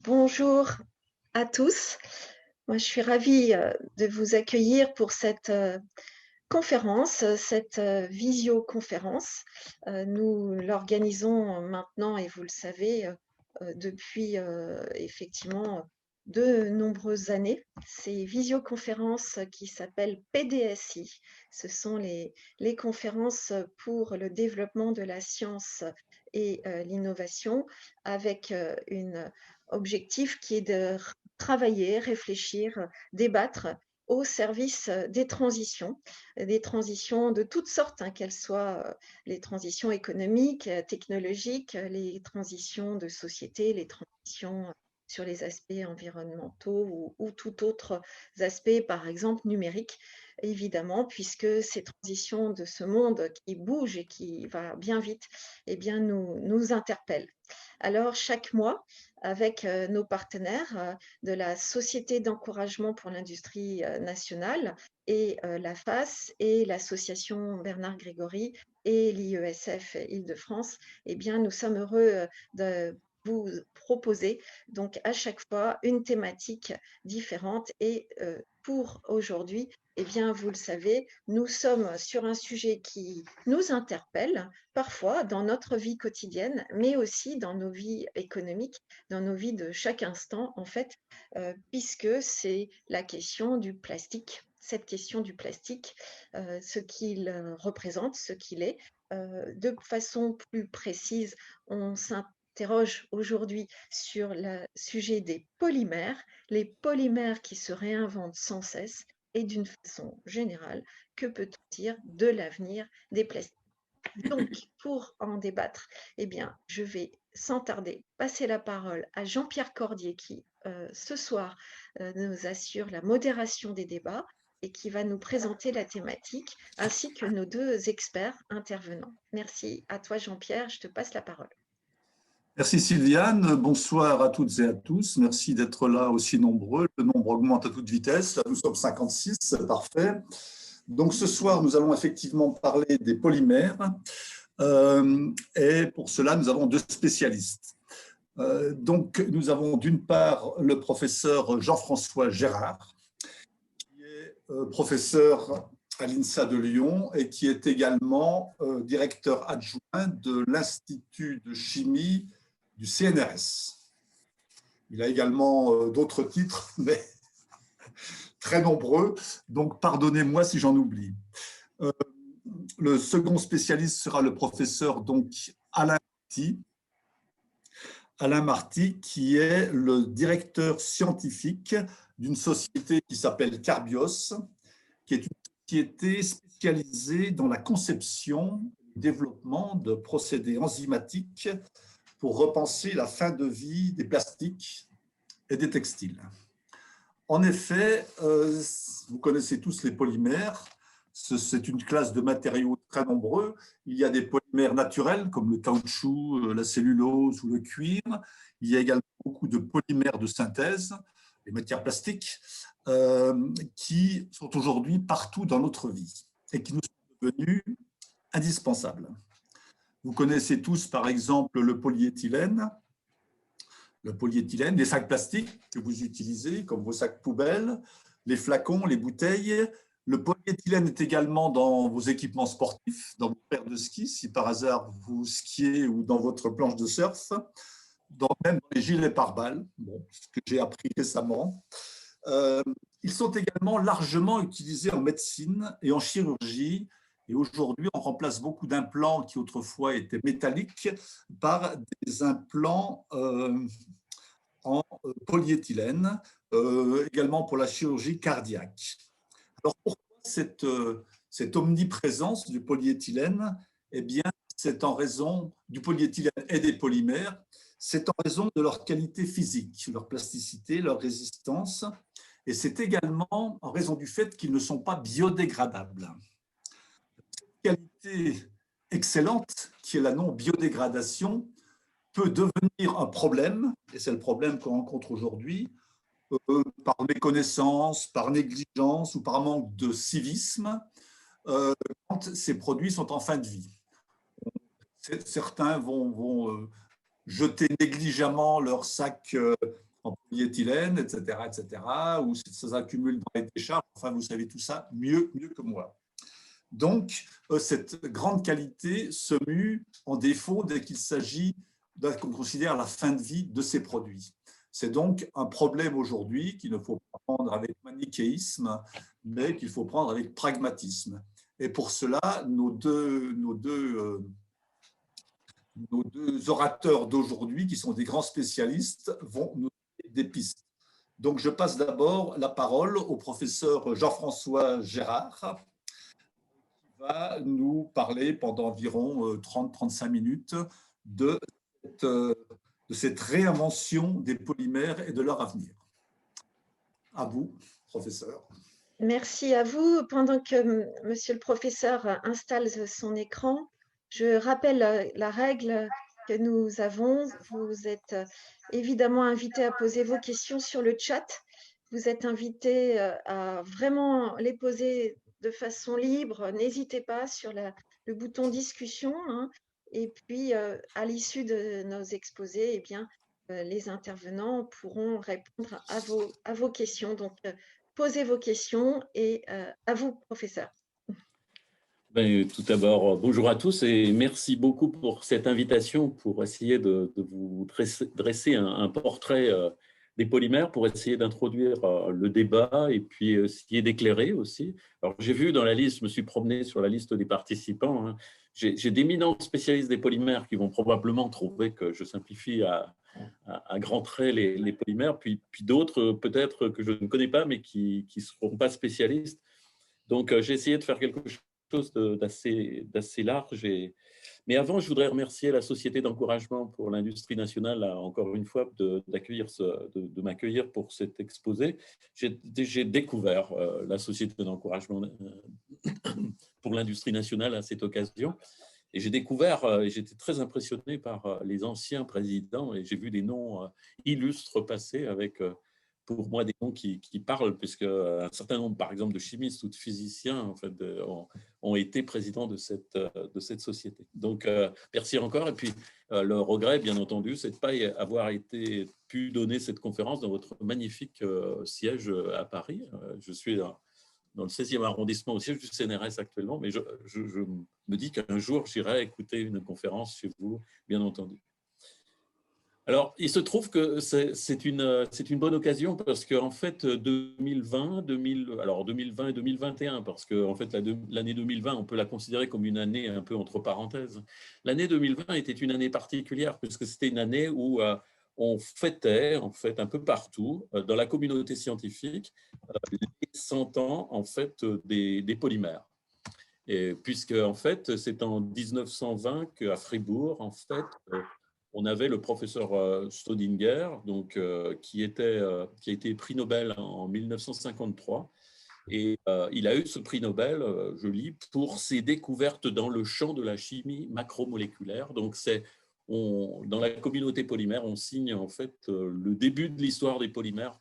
Bonjour à tous. Moi, je suis ravie de vous accueillir pour cette conférence, cette visioconférence. Nous l'organisons maintenant, et vous le savez, depuis effectivement de nombreuses années. Ces visioconférences qui s'appellent PDSI, ce sont les conférences pour le développement de la science et l'innovation, avec un objectif qui est de travailler, réfléchir, débattre au service des transitions de toutes sortes, hein, qu'elles soient les transitions économiques, technologiques, les transitions de société, les transitions sur les aspects environnementaux ou tout autres aspects, par exemple numériques, évidemment, puisque ces transitions de ce monde qui bouge et qui va bien vite, eh bien, nous interpellent. Alors, chaque mois, avec nos partenaires de la Société d'encouragement pour l'industrie nationale et la FAS et l'association Bernard Grégory et l'IESF Île-de-France, eh bien, nous sommes heureux de vous proposer donc à chaque fois une thématique différente. Et pour aujourd'hui, eh bien, vous le savez, nous sommes sur un sujet qui nous interpelle parfois dans notre vie quotidienne, mais aussi dans nos vies économiques, dans nos vies de chaque instant, en fait, puisque c'est la question du plastique. Cette question du plastique, ce qu'il représente, ce qu'il est. De façon plus précise, on s'interroge aujourd'hui sur le sujet des polymères, les polymères qui se réinventent sans cesse, et d'une façon générale, que peut-on dire de l'avenir des plastiques? Donc, pour en débattre, eh bien, je vais sans tarder passer la parole à Jean-Pierre Cordier qui, ce soir, nous assure la modération des débats et qui va nous présenter la thématique, ainsi que nos deux experts intervenants. Merci à toi, Jean-Pierre. Je te passe la parole. Merci Sylviane, bonsoir à toutes et à tous. Merci d'être là aussi nombreux. Le nombre augmente à toute vitesse. Là, nous sommes 56, c'est parfait. Donc ce soir, nous allons effectivement parler des polymères. Et pour cela, nous avons deux spécialistes. Donc nous avons d'une part le professeur Jean-François Gérard, qui est professeur à l'INSA de Lyon et qui est également directeur adjoint de l'Institut de chimie du CNRS. Il a également d'autres titres, mais très nombreux, donc pardonnez-moi si j'en oublie. Le second spécialiste sera le professeur donc Alain Marty. Alain Marty, qui est le directeur scientifique d'une société qui s'appelle Carbios, qui est une société spécialisée dans la conception et le développement de procédés enzymatiques pour repenser la fin de vie des plastiques et des textiles. En effet, vous connaissez tous les polymères. C'est une classe de matériaux très nombreux. Il y a des polymères naturels comme le caoutchouc, la cellulose ou le cuir. Il y a également beaucoup de polymères de synthèse, les matières plastiques, qui sont aujourd'hui partout dans notre vie et qui nous sont devenus indispensables. Vous connaissez tous, par exemple, le polyéthylène, les sacs plastiques que vous utilisez, comme vos sacs poubelles, les flacons, les bouteilles. Le polyéthylène est également dans vos équipements sportifs, dans vos paires de ski, si par hasard vous skiez, ou dans votre planche de surf, même dans les gilets pare-balles, ce que j'ai appris récemment. Ils sont également largement utilisés en médecine et en chirurgie. Et aujourd'hui, on remplace beaucoup d'implants qui autrefois étaient métalliques par des implants en polyéthylène, également pour la chirurgie cardiaque. Alors pourquoi cette omniprésence du polyéthylène? Eh bien, c'est en raison du polyéthylène et des polymères, c'est en raison de leur qualité physique, leur plasticité, leur résistance, et c'est également en raison du fait qu'ils ne sont pas biodégradables. Cette qualité excellente, qui est la non-biodégradation, peut devenir un problème, et c'est le problème qu'on rencontre aujourd'hui, par méconnaissance, par négligence ou par manque de civisme, quand ces produits sont en fin de vie. Certains vont jeter négligemment leur sac en polyéthylène, etc., ou ça s'accumule dans les décharges. Enfin, vous savez tout ça mieux que moi. Donc, cette grande qualité se mue en défaut dès qu'il s'agit qu'on considère la fin de vie de ces produits. C'est donc un problème aujourd'hui qu'il ne faut pas prendre avec manichéisme, mais qu'il faut prendre avec pragmatisme. Et pour cela, nos deux orateurs d'aujourd'hui, qui sont des grands spécialistes, vont nous donner des pistes. Donc, je passe d'abord la parole au professeur Jean-François Gérard, va nous parler pendant environ 30-35 minutes de cette réinvention des polymères et de leur avenir. À vous, professeur. Merci à vous. Pendant que monsieur le professeur installe son écran, je rappelle la règle que nous avons. Vous êtes évidemment invité à poser vos questions sur le chat. Vous êtes invité à vraiment les poser de façon libre. N'hésitez pas sur le bouton discussion. Hein. Et puis, à l'issue de nos exposés, eh bien, les intervenants pourront répondre à vos questions. Donc, posez vos questions et à vous, professeur. Tout d'abord, bonjour à tous et merci beaucoup pour cette invitation pour essayer de vous dresser un portrait des polymères, pour essayer d'introduire le débat et puis essayer d'éclairer aussi. Alors, j'ai vu dans la liste, je me suis promené sur la liste des participants, hein, j'ai d'éminents spécialistes des polymères qui vont probablement trouver que je simplifie à grands traits les polymères, puis d'autres peut-être que je ne connais pas mais qui ne seront pas spécialistes. Donc, j'ai essayé de faire quelque chose d'assez large. Mais avant, je voudrais remercier la Société d'encouragement pour l'industrie nationale, encore une fois, de m'accueillir pour cet exposé. J'ai découvert la Société d'encouragement pour l'industrie nationale à cette occasion. Et j'ai découvert, et j'étais très impressionné par les anciens présidents, et j'ai vu des noms illustres passer avec, pour moi, des noms qui parlent, puisque un certain nombre, par exemple, de chimistes ou de physiciens en fait, ont été présidents de cette société. Donc, merci encore. Et puis, le regret, bien entendu, c'est de ne pas avoir pu donner cette conférence dans votre magnifique siège à Paris. Je suis dans le 16e arrondissement, au siège du CNRS actuellement, mais je me dis qu'un jour, j'irai écouter une conférence chez vous, bien entendu. Alors, il se trouve que c'est une bonne occasion parce qu'en fait, 2020 et 2021, parce que en fait, l'année 2020, on peut la considérer comme une année un peu entre parenthèses. L'année 2020 était une année particulière puisque c'était une année où on fêtait en fait un peu partout dans la communauté scientifique les 100 ans en fait des polymères. Et puisque en fait, c'est en 1920 qu'à Fribourg, en fait, on avait le professeur Staudinger, donc, qui a été prix Nobel en 1953. Et il a eu ce prix Nobel, je lis, pour ses découvertes dans le champ de la chimie macromoléculaire. Donc, dans la communauté polymère, on signe en fait le début de l'histoire des polymères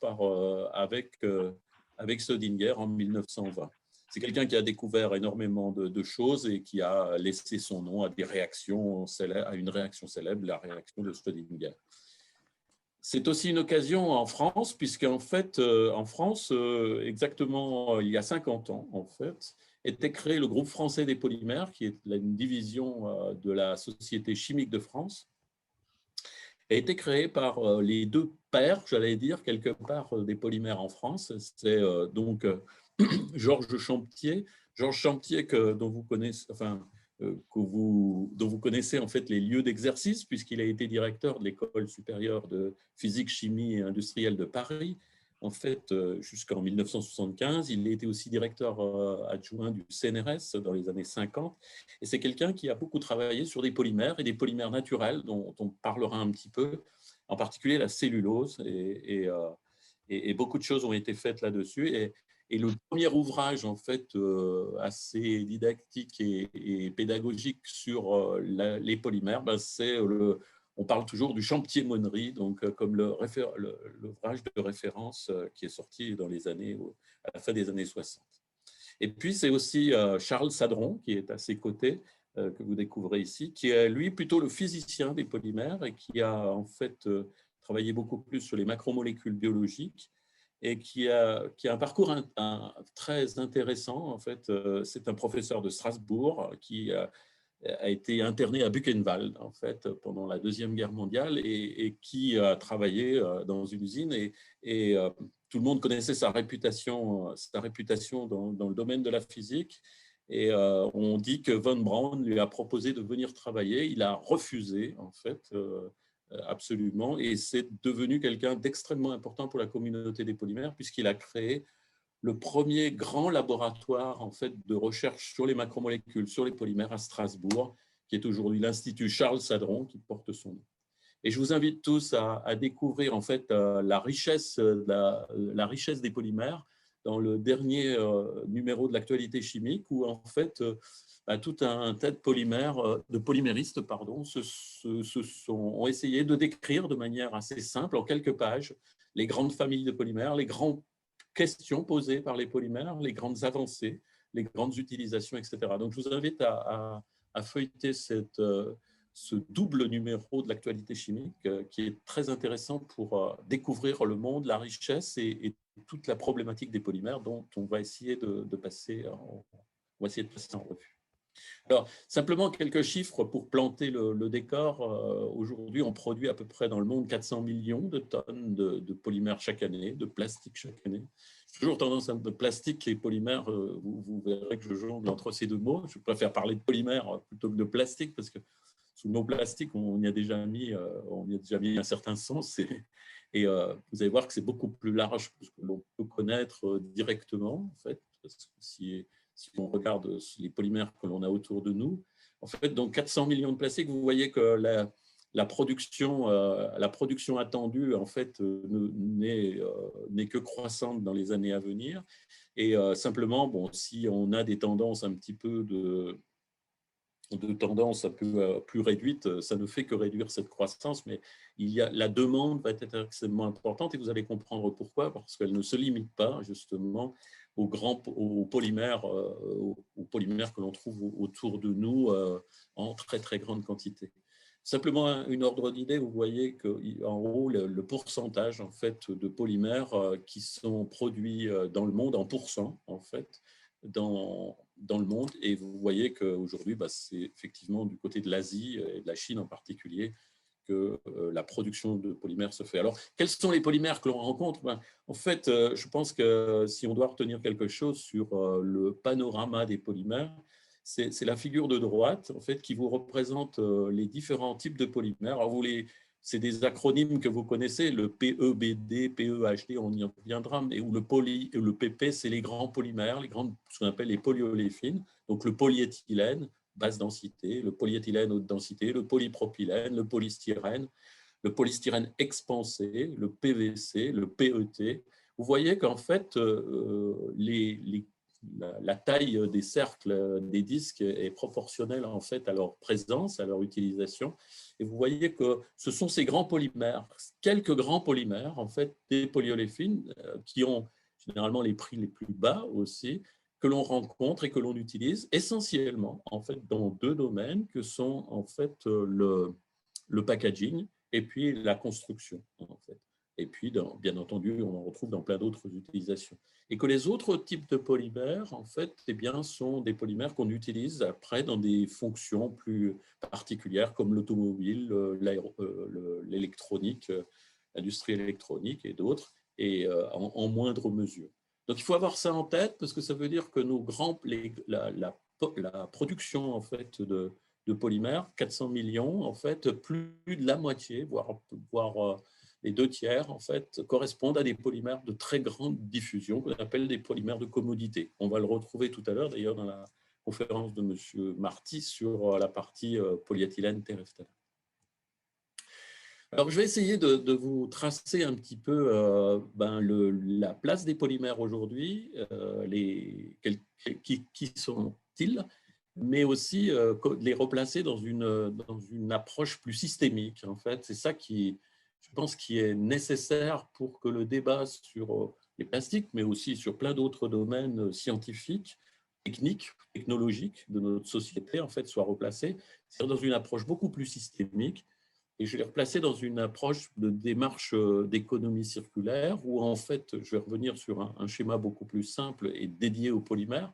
avec Staudinger en 1920. C'est quelqu'un qui a découvert énormément de choses et qui a laissé son nom à une réaction célèbre, la réaction de Staudinger. C'est aussi une occasion en France, puisqu'en fait, en France, exactement il y a 50 ans, en fait, était créé le groupe français des polymères, qui est une division de la Société chimique de France, a été créé par les deux pères, j'allais dire, quelque part, des polymères en France. C'est donc Georges Champtier, dont vous connaissez en fait les lieux d'exercice, puisqu'il a été directeur de l'École supérieure de physique, chimie et industrielle de Paris, en fait, jusqu'en 1975. Il a été aussi directeur adjoint du CNRS dans les années 50. Et c'est quelqu'un qui a beaucoup travaillé sur des polymères et des polymères naturels, dont on parlera un petit peu, en particulier la cellulose. Et beaucoup de choses ont été faites là-dessus. Et le premier ouvrage, en fait, assez didactique et pédagogique sur les polymères, on parle toujours du Champtier-Monnery, donc comme l'ouvrage de référence qui est sorti à la fin des années 60. Et puis, c'est aussi Charles Sadron, qui est à ses côtés, que vous découvrez ici, qui est, lui, plutôt le physicien des polymères et qui a, en fait, travaillé beaucoup plus sur les macromolécules biologiques et qui a un parcours très intéressant. En fait, c'est un professeur de Strasbourg qui a été interné à Buchenwald en fait, pendant la Deuxième Guerre mondiale et qui a travaillé dans une usine et tout le monde connaissait sa réputation dans le domaine de la physique. Et on dit que von Braun lui a proposé de venir travailler. Il a refusé, en fait, absolument. Et c'est devenu quelqu'un d'extrêmement important pour la communauté des polymères, puisqu'il a créé le premier grand laboratoire en fait, de recherche sur les macromolécules, sur les polymères à Strasbourg, qui est aujourd'hui l'Institut Charles Sadron, qui porte son nom. Et je vous invite tous à découvrir en fait, la richesse des polymères dans le dernier numéro de l'actualité chimique, où en fait, tout un tas de polyméristes ont essayé de décrire de manière assez simple, en quelques pages, les grandes familles de polymères, les grandes questions posées par les polymères, les grandes avancées, les grandes utilisations, etc. Donc, je vous invite à feuilleter ce double numéro de l'actualité chimique qui est très intéressant pour découvrir le monde, la richesse et toute la problématique des polymères dont on va essayer de passer en revue. Alors, simplement quelques chiffres pour planter le décor. Aujourd'hui, on produit à peu près dans le monde 400 millions de tonnes de polymères chaque année, de plastique chaque année. J'ai toujours tendance à plastique et polymère, vous verrez que je jongle entre ces deux mots. Je préfère parler de polymère plutôt que de plastique parce que sous le mot plastique, on y a déjà mis un certain sens. Et vous allez voir que c'est beaucoup plus large que ce que l'on peut connaître directement, en fait, parce que si on regarde les polymères que l'on a autour de nous, en fait, donc 400 millions de plastiques, vous voyez que la production attendue, en fait, n'est que croissante dans les années à venir. Et simplement, bon, si on a des tendances un petit peu de tendance un peu plus réduite, ça ne fait que réduire cette croissance, mais la demande va être extrêmement importante et vous allez comprendre pourquoi, parce qu'elle ne se limite pas justement aux polymères que l'on trouve autour de nous en très très grande quantité. Simplement une ordre d'idée, vous voyez qu'en haut, le pourcentage en fait, de polymères qui sont produits dans le monde en pourcent, en fait, dans le monde. Et vous voyez qu'aujourd'hui, c'est effectivement du côté de l'Asie et de la Chine en particulier que la production de polymères se fait. Alors, quels sont les polymères que l'on rencontre? En fait, je pense que si on doit retenir quelque chose sur le panorama des polymères, c'est la figure de droite en fait, qui vous représente les différents types de polymères. Alors, c'est des acronymes que vous connaissez, le PEBD, PEHD, on y reviendra, mais où le PP, c'est les grands polymères, ce qu'on appelle les polyoléfines, donc le polyéthylène, basse densité, le polyéthylène haute densité, le polypropylène, le polystyrène expansé, le PVC, le PET. Vous voyez qu'en fait, la taille des cercles, des disques est proportionnelle en fait à leur présence, à leur utilisation. Et vous voyez que ce sont ces grands polymères, quelques grands polymères, en fait, des polyoléfines, qui ont généralement les prix les plus bas aussi, que l'on rencontre et que l'on utilise essentiellement en fait, dans deux domaines que sont en fait, le packaging et puis la construction. En fait. Et puis, bien entendu, on en retrouve dans plein d'autres utilisations. Et que les autres types de polymères, en fait, eh bien, sont des polymères qu'on utilise après dans des fonctions plus particulières comme l'automobile, l'électronique, l'industrie électronique et d'autres, et en moindre mesure. Donc, il faut avoir ça en tête parce que ça veut dire que la production en fait, de polymères, 400 millions, en fait, plus de la moitié, voire les 2/3, en fait, correspondent à des polymères de très grande diffusion qu'on appelle des polymères de commodité. On va le retrouver tout à l'heure, d'ailleurs, dans la conférence de M. Marty sur la partie polyéthylène terephthalate. Alors, je vais essayer de vous tracer un petit peu la place des polymères aujourd'hui, qui sont-ils, mais aussi les replacer dans une approche plus systémique. En fait, c'est ça qui, je pense, qui est nécessaire pour que le débat sur les plastiques, mais aussi sur plein d'autres domaines scientifiques, techniques, technologiques de notre société, en fait, soit replacé. C'est dans une approche beaucoup plus systémique. et je l'ai replacé dans une approche de démarche d'économie circulaire où en fait, je vais revenir sur un schéma beaucoup plus simple et dédié aux polymères,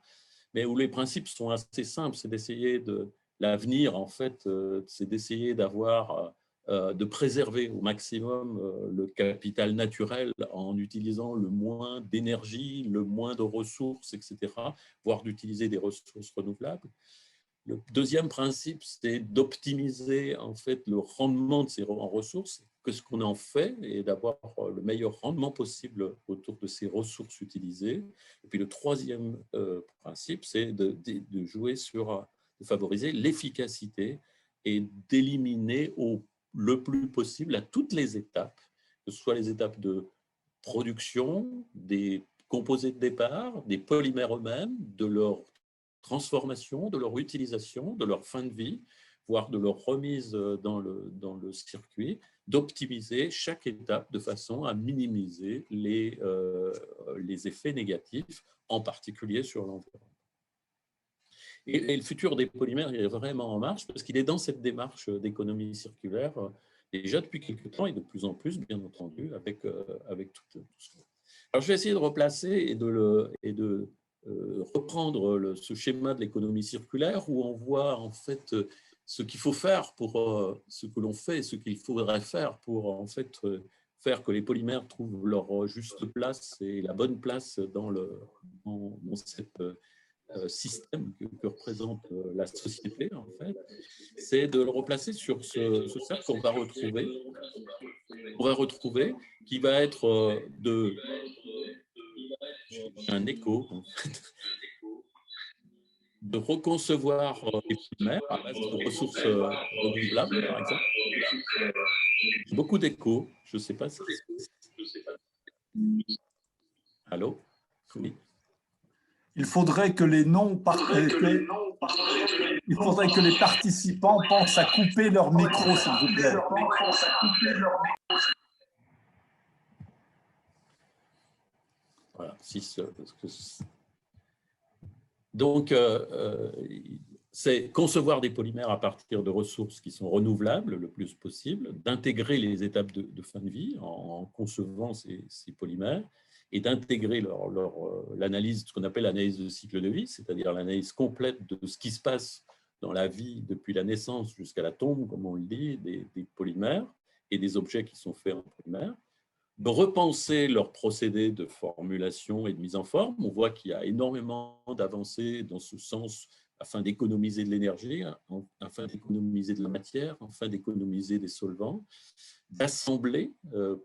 mais où les principes sont assez simples. C'est d'essayer de l'avenir, en fait, c'est d'essayer de préserver au maximum le capital naturel en utilisant le moins d'énergie, le moins de ressources, etc., voire d'utiliser des ressources renouvelables. Le deuxième principe, c'est d'optimiser en fait le rendement de ces ressources, que ce qu'on en fait, et d'avoir le meilleur rendement possible autour de ces ressources utilisées. Et puis le troisième principe, c'est de jouer sur, de favoriser l'efficacité et d'éliminer le plus possible à toutes les étapes, que ce soit les étapes de production, des composés de départ, des polymères eux-mêmes, de leur transformation, de leur utilisation, de leur fin de vie, voire de leur remise dans le circuit, d'optimiser chaque étape de façon à minimiser les effets négatifs, en particulier sur l'environnement. Et le futur des polymères est vraiment en marche parce qu'il est dans cette démarche d'économie circulaire déjà depuis quelques temps et de plus en plus, bien entendu, avec tout ça. Alors, je vais essayer de replacer et de reprendre ce schéma de l'économie circulaire où on voit en fait ce qu'il faut faire pour ce que l'on fait et ce qu'il faudrait faire pour en fait faire que les polymères trouvent leur juste place et la bonne place dans cette système que représente la société, en fait, c'est de le replacer sur ce cercle qu'on va retrouver, qui va être un écho, en fait, de reconcevoir les polymères à base de ressources renouvelables, par exemple. Beaucoup d'échos, je ne sais pas si... Allô? Oui. Il faudrait que les participants pensent à couper leur micro, s'il vous plaît. Voilà, donc, c'est concevoir des polymères à partir de ressources qui sont renouvelables le plus possible, d'intégrer les étapes de fin de vie en concevant ces polymères et d'intégrer l'analyse, ce qu'on appelle l'analyse de cycle de vie, c'est-à-dire l'analyse complète de ce qui se passe dans la vie depuis la naissance jusqu'à la tombe, comme on le dit, des polymères et des objets qui sont faits en polymères, de repenser leurs procédés de formulation et de mise en forme. On voit qu'il y a énormément d'avancées dans ce sens afin d'économiser de l'énergie, afin d'économiser de la matière, afin d'économiser des solvants, d'assembler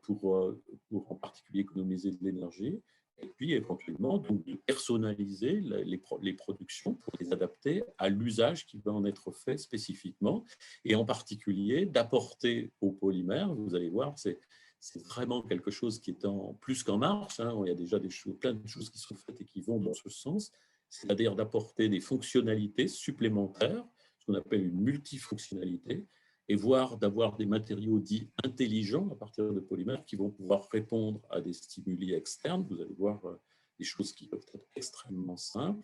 pour en particulier économiser de l'énergie, et puis éventuellement donc, de personnaliser les productions pour les adapter à l'usage qui va en être fait spécifiquement, et en particulier d'apporter aux polymères, vous allez voir, c'est vraiment quelque chose qui est plus qu'en marche. Hein. Il y a déjà plein de choses qui sont faites et qui vont dans ce sens, c'est-à-dire d'apporter des fonctionnalités supplémentaires, ce qu'on appelle une multifonctionnalité, et voire d'avoir des matériaux dits intelligents à partir de polymères qui vont pouvoir répondre à des stimuli externes. Vous allez voir des choses qui peuvent être extrêmement simples.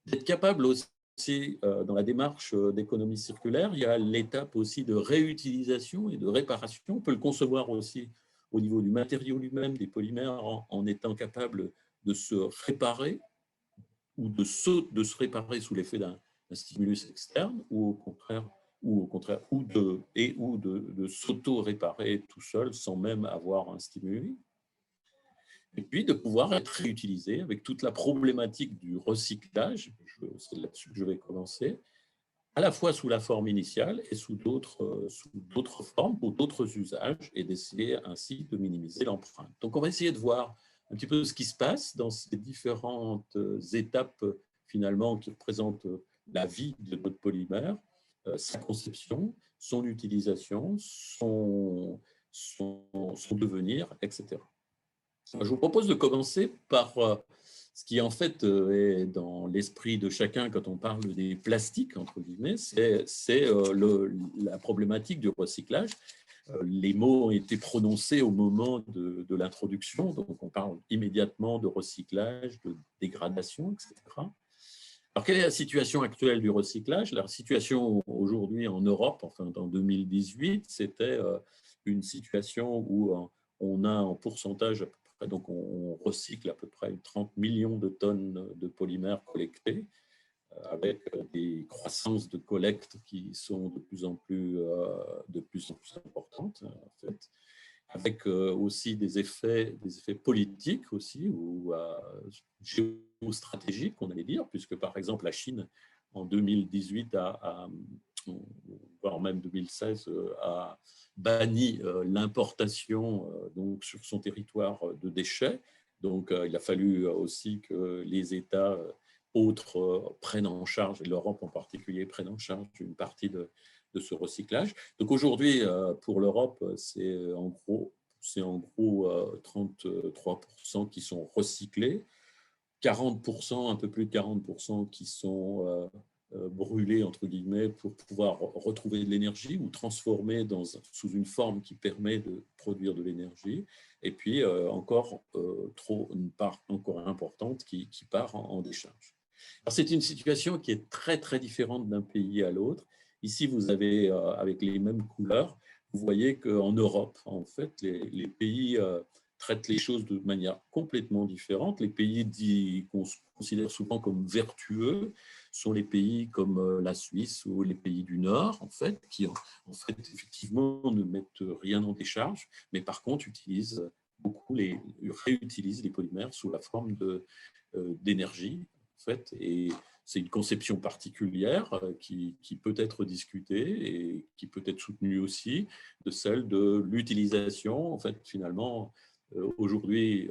D'être capable aussi, dans la démarche d'économie circulaire, il y a l'étape aussi de réutilisation et de réparation. On peut le concevoir aussi au niveau du matériau lui-même, des polymères, en étant capable de se réparer ou de se réparer sous l'effet d'un stimulus externe, ou au contraire, de s'auto-réparer tout seul sans même avoir un stimulus. Et puis de pouvoir être réutilisé avec toute la problématique du recyclage, c'est là-dessus que je vais commencer, à la fois sous la forme initiale et sous d'autres formes pour d'autres usages, et d'essayer ainsi de minimiser l'empreinte. Donc on va essayer de voir un petit peu ce qui se passe dans ces différentes étapes finalement qui représentent la vie de notre polymère, sa conception, son utilisation, son devenir, etc. Je vous propose de commencer par ce qui en fait est dans l'esprit de chacun quand on parle des plastiques, entre guillemets, c'est la problématique du recyclage. Les mots ont été prononcés au moment de l'introduction, donc on parle immédiatement de recyclage, de dégradation, etc. Alors, quelle est la situation actuelle du recyclage? La situation aujourd'hui en Europe, enfin en 2018, c'était une situation où on a en pourcentage, à peu près, donc on recycle à peu près 30 millions de tonnes de polymères collectés, avec des croissances de collecte qui sont de plus en plus importantes, en fait, avec aussi des effets politiques aussi, ou géostratégiques, on allait dire, puisque par exemple la Chine, en 2018, voire même 2016, a banni l'importation donc sur son territoire de déchets. Donc il a fallu aussi que les États autres prennent en charge, et l'Europe en particulier, prennent en charge une partie de ce recyclage. Donc aujourd'hui, pour l'Europe, c'est en gros 33% qui sont recyclés, 40%, un peu plus de 40% qui sont brûlés, entre guillemets, pour pouvoir retrouver de l'énergie ou transformer sous une forme qui permet de produire de l'énergie. Et puis, une part encore importante qui part en décharge. C'est une situation qui est très, très différente d'un pays à l'autre. Ici, vous avez, avec les mêmes couleurs, vous voyez qu'en Europe, en fait, les pays traitent les choses de manière complètement différente. Les pays qu'on considère souvent comme vertueux sont les pays comme la Suisse ou les pays du Nord, en fait, qui, en fait, effectivement, ne mettent rien en décharge, mais par contre, réutilisent les polymères sous la forme d'énergie. En fait, et c'est une conception particulière qui peut être discutée et qui peut être soutenue aussi, de celle de l'utilisation. En fait, finalement, aujourd'hui,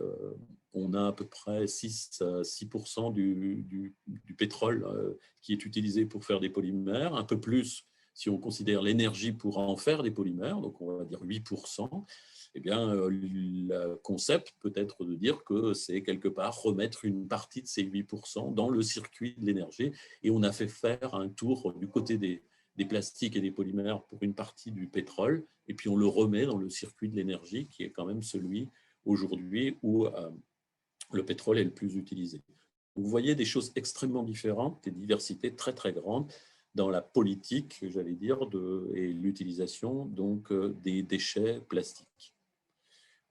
on a à peu près 6% du pétrole qui est utilisé pour faire des polymères, un peu plus si on considère l'énergie pour en faire des polymères, donc on va dire 8%. Eh bien, le concept peut être de dire que c'est quelque part remettre une partie de ces 8% dans le circuit de l'énergie. Et on a fait faire un tour du côté des plastiques et des polymères pour une partie du pétrole, et puis on le remet dans le circuit de l'énergie, qui est quand même celui aujourd'hui où le pétrole est le plus utilisé. Vous voyez des choses extrêmement différentes, des diversités très, très grandes dans la politique, j'allais dire, et l'utilisation donc des déchets plastiques.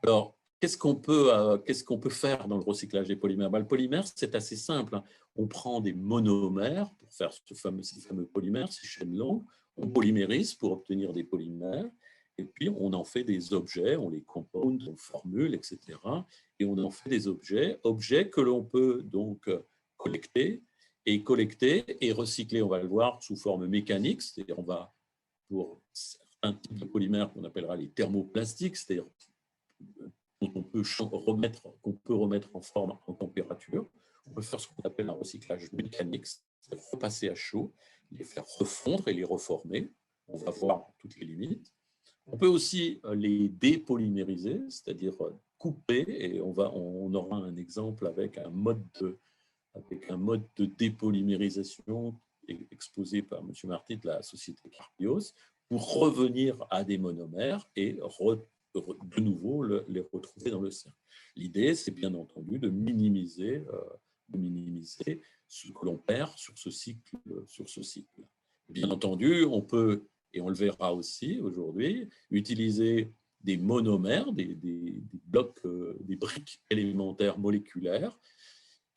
Alors, qu'est-ce qu'on peut faire dans le recyclage des polymères? Le polymère, c'est assez simple. On prend des monomères pour faire ces fameux polymères, ces chaînes longues, on polymérise pour obtenir des polymères, et puis on en fait des objets, on les compound, on formule, etc. Et on en fait des objets que l'on peut donc collecter et recycler, on va le voir, sous forme mécanique, c'est-à-dire on va, pour certains types de polymères qu'on appellera les thermoplastiques, c'est-à-dire qu'on peut remettre en forme, en température. On peut faire ce qu'on appelle un recyclage mécanique, c'est repasser à chaud, les faire refondre et les reformer. On va voir toutes les limites. On peut aussi les dépolymériser, c'est-à-dire couper, et on aura un exemple avec un mode de dépolymérisation exposé par M. Marty de la société Carbios, pour revenir à des monomères et de nouveau les retrouver dans le cercle. L'idée, c'est bien entendu de minimiser ce que l'on perd sur ce cycle. Bien entendu, on peut, et on le verra aussi aujourd'hui, utiliser des monomères, des blocs, des briques élémentaires moléculaires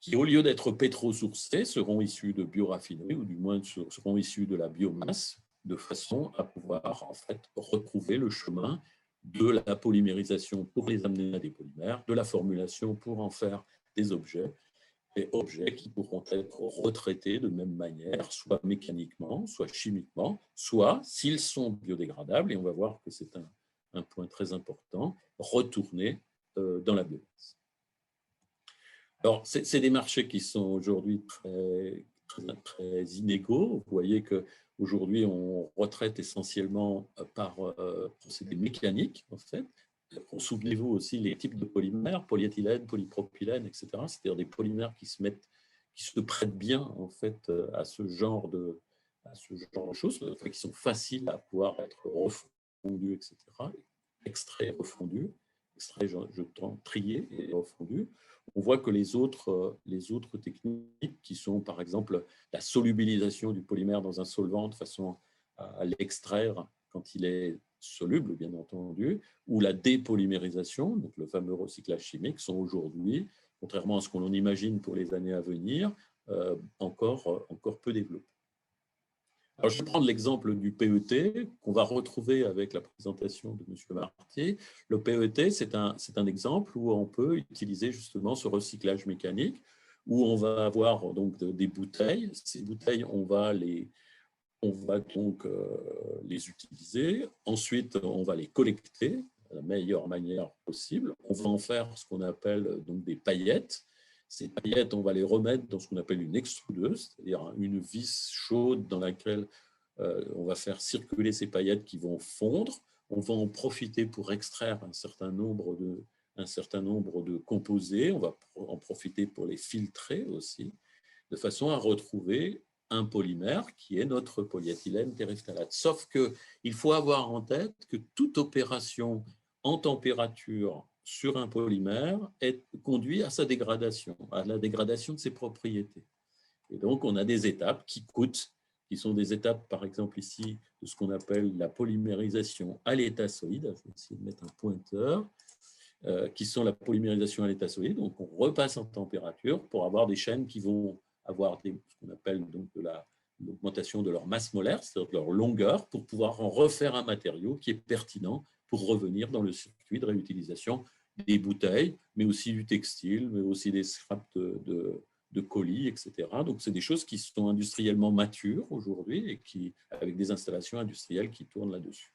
qui, au lieu d'être pétrosourcés, seront issus de bioraffineries, ou du moins seront issus de la biomasse, de façon à pouvoir en fait retrouver le chemin de la polymérisation pour les amener à des polymères, de la formulation pour en faire des objets, et objets qui pourront être retraités de même manière, soit mécaniquement, soit chimiquement, soit, s'ils sont biodégradables, et on va voir que c'est un point très important, retournés dans la biomasse. Alors, c'est des marchés qui sont aujourd'hui très, très, très inégaux. Vous voyez qu'aujourd'hui, on retraite essentiellement par procédé mécanique, en fait. Souvenez-vous aussi les types de polymères, polyéthylène, polypropylène, etc. C'est-à-dire des polymères qui se prêtent bien, en fait, à ce genre de choses, enfin, qui sont faciles à pouvoir être refondus, etc., extraits, refondus. extrait, jetant, trié et refondu. On voit que les autres techniques qui sont par exemple la solubilisation du polymère dans un solvant de façon à l'extraire quand il est soluble, bien entendu, ou la dépolymérisation, donc le fameux recyclage chimique, sont aujourd'hui, contrairement à ce qu'on imagine pour les années à venir, encore peu développés. Alors, je vais prendre l'exemple du PET qu'on va retrouver avec la présentation de M. Marty. Le PET, c'est un exemple où on peut utiliser justement ce recyclage mécanique, où on va avoir donc des bouteilles. Ces bouteilles, on va donc les utiliser. Ensuite, on va les collecter de la meilleure manière possible. On va en faire ce qu'on appelle donc des paillettes. Ces paillettes, on va les remettre dans ce qu'on appelle une extrudeuse, c'est-à-dire une vis chaude dans laquelle on va faire circuler ces paillettes qui vont fondre. On va en profiter pour extraire un certain nombre de composés. On va en profiter pour les filtrer aussi, de façon à retrouver un polymère qui est notre polyéthylène terephthalate. Sauf qu'il faut avoir en tête que toute opération en température sur un polymère conduit à sa dégradation, à la dégradation de ses propriétés. Et donc, on a des étapes qui sont des étapes, par exemple ici, de ce qu'on appelle la polymérisation à l'état solide. Je vais essayer de mettre un pointeur, qui sont la polymérisation à l'état solide. Donc, on repasse en température pour avoir des chaînes qui vont avoir ce qu'on appelle donc l'augmentation de leur masse molaire, c'est-à-dire de leur longueur, pour pouvoir en refaire un matériau qui est pertinent pour revenir dans le circuit de réutilisation des bouteilles, mais aussi du textile, mais aussi des scraps de colis, etc. Donc, c'est des choses qui sont industriellement matures aujourd'hui et avec des installations industrielles qui tournent là-dessus.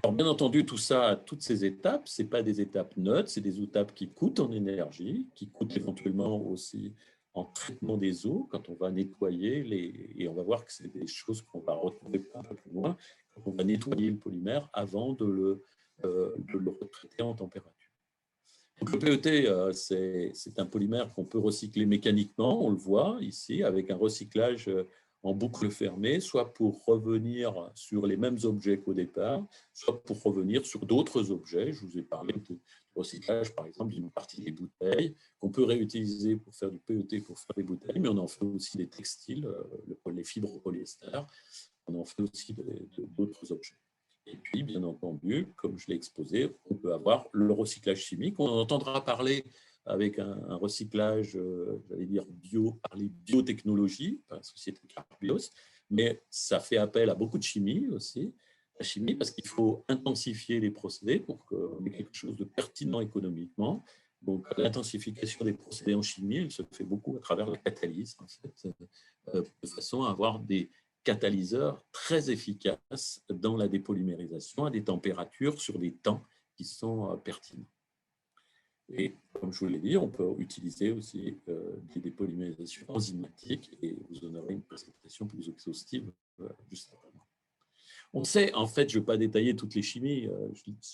Alors, bien entendu, tout ça, toutes ces étapes, ce n'est pas des étapes neutres, c'est des étapes qui coûtent en énergie, qui coûtent éventuellement aussi en traitement des eaux, quand on va nettoyer et on va voir que c'est des choses qu'on va retrouver un peu plus loin, quand on va nettoyer le polymère avant de le retraiter en température. Donc, le PET, c'est un polymère qu'on peut recycler mécaniquement, on le voit ici, avec un recyclage en boucle fermée, soit pour revenir sur les mêmes objets qu'au départ, soit pour revenir sur d'autres objets. Je vous ai parlé de recyclage, par exemple, d'une partie des bouteilles qu'on peut réutiliser pour faire du PET pour faire des bouteilles, mais on en fait aussi des textiles, les fibres polyester, on en fait aussi d'autres objets. Et puis, bien entendu, comme je l'ai exposé, on peut avoir le recyclage chimique. On en entendra parler avec un recyclage, j'allais dire biotechnologie, par la société Carbios, mais ça fait appel à beaucoup de chimie aussi, la chimie, parce qu'il faut intensifier les procédés pour qu'on ait quelque chose de pertinent économiquement. Donc, l'intensification des procédés en chimie, elle se fait beaucoup à travers la catalyse, en fait, de façon à avoir des catalyseurs très efficaces dans la dépolymérisation à des températures sur des temps qui sont pertinents. Et comme je vous l'ai dit, on peut utiliser aussi des dépolymérisations enzymatiques et vous en aurez une présentation plus exhaustive juste après. On sait, en fait, je ne vais pas détailler toutes les chimies,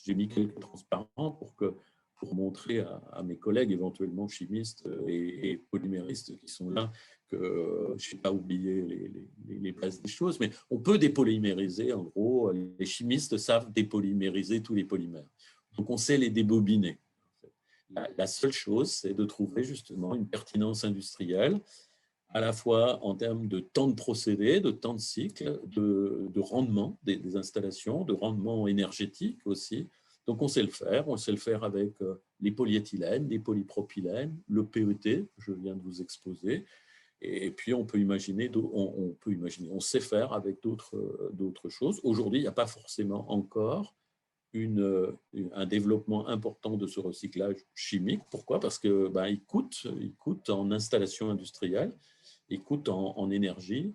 j'ai mis quelques transparents pour montrer à mes collègues éventuellement chimistes et polyméristes qui sont là que je n'ai pas oublié les bases des choses, mais on peut dépolymériser, en gros, les chimistes savent dépolymériser tous les polymères. Donc, on sait les débobiner. La seule chose, c'est de trouver justement une pertinence industrielle, à la fois en termes de temps de procédé, de temps de cycle, de rendement des installations, de rendement énergétique aussi. Donc, on sait le faire avec les polyéthylènes, les polypropylènes, le PET, que je viens de vous exposer. Et puis, on sait faire avec d'autres choses. Aujourd'hui, il n'y a pas forcément encore un développement important de ce recyclage chimique. Pourquoi? Parce que il coûte en installation industrielle, il coûte en énergie,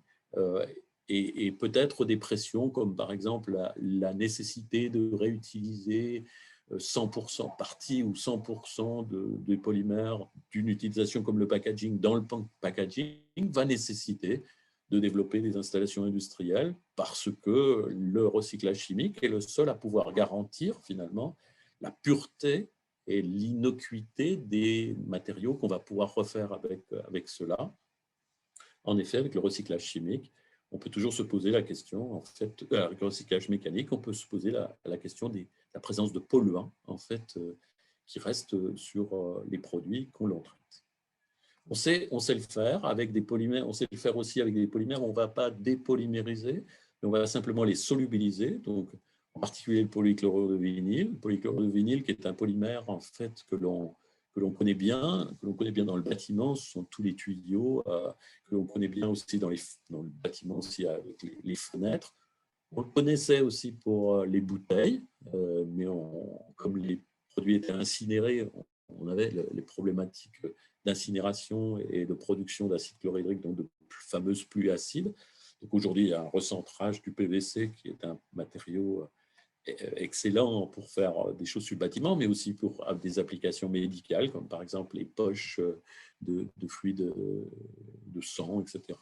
et peut-être des pressions comme par exemple la nécessité de réutiliser 100% partie ou 100% de polymères d'une utilisation comme le packaging dans le packaging va nécessiter de développer des installations industrielles parce que le recyclage chimique est le seul à pouvoir garantir finalement la pureté et l'innocuité des matériaux qu'on va pouvoir refaire avec cela. En effet, avec le recyclage chimique, on peut toujours se poser la question, en fait, avec le recyclage mécanique, on peut se poser la question de la présence de polluants, en fait, qui restent sur les produits qu'on l'on traite. On sait le faire avec des polymères, on sait le faire aussi avec des polymères, on ne va pas dépolymériser, mais on va simplement les solubiliser, donc en particulier le polychlorure de vinyle. Le polychlorure de vinyle qui est un polymère en fait que l'on connaît bien dans le bâtiment, ce sont tous les tuyaux, que l'on connaît bien aussi dans le bâtiment aussi avec les fenêtres. On le connaissait aussi pour les bouteilles, mais comme les produits étaient incinérés, on avait les problématiques d'incinération et de production d'acide chlorhydrique, donc de fameuses pluies acides. Donc aujourd'hui, il y a un recentrage du PVC qui est un matériau excellent pour faire des choses sur le bâtiment, mais aussi pour des applications médicales, comme par exemple les poches de fluides de sang, etc.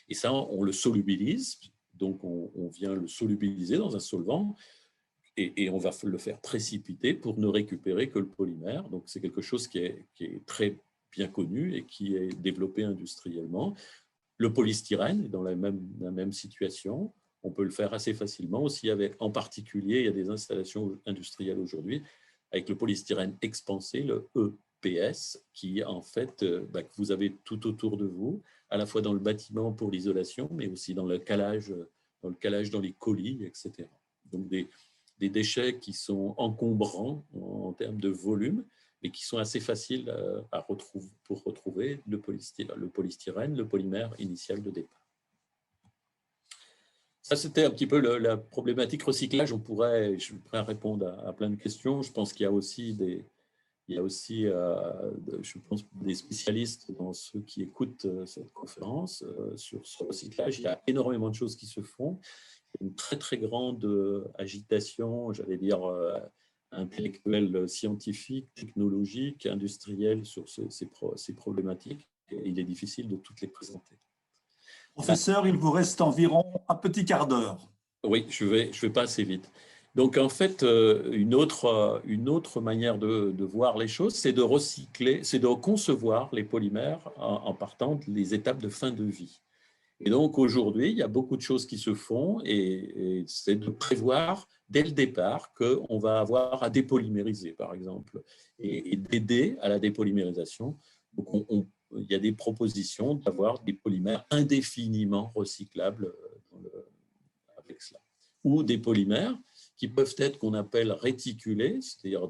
Et ça, on le solubilise, donc on vient le solubiliser dans un solvant, et on va le faire précipiter pour ne récupérer que le polymère. Donc c'est quelque chose qui est très bien connu et qui est développé industriellement. Le polystyrène est dans la même situation. On peut le faire assez facilement aussi en particulier, il y a des installations industrielles aujourd'hui avec le polystyrène expansé, le EPS, qui en fait, que vous avez tout autour de vous, à la fois dans le bâtiment pour l'isolation, mais aussi dans le calage dans les colis, etc. Donc des déchets qui sont encombrants en termes de volume, mais qui sont assez faciles pour retrouver le polystyrène, le polymère initial de départ. Ça, c'était un petit peu la problématique recyclage. Je pourrais répondre à plein de questions. Je pense qu'il y a aussi je pense, des spécialistes dans ceux qui écoutent cette conférence sur ce recyclage. Il y a énormément de choses qui se font. Il y a une très, très grande agitation, j'allais dire, intellectuelle, scientifique, technologique, industrielle sur ces problématiques. Et il est difficile de toutes les présenter. Professeur, il vous reste environ un petit quart d'heure. Oui, je vais pas assez vite. Donc, en fait, une autre manière de voir les choses, c'est de recycler, c'est de concevoir les polymères en partant des étapes de fin de vie. Et donc, aujourd'hui, il y a beaucoup de choses qui se font et c'est de prévoir dès le départ qu'on va avoir à dépolymériser, par exemple, et d'aider à la dépolymérisation. Donc, il y a des propositions d'avoir des polymères indéfiniment recyclables avec cela. Ou des polymères qui peuvent être qu'on appelle réticulés, c'est-à-dire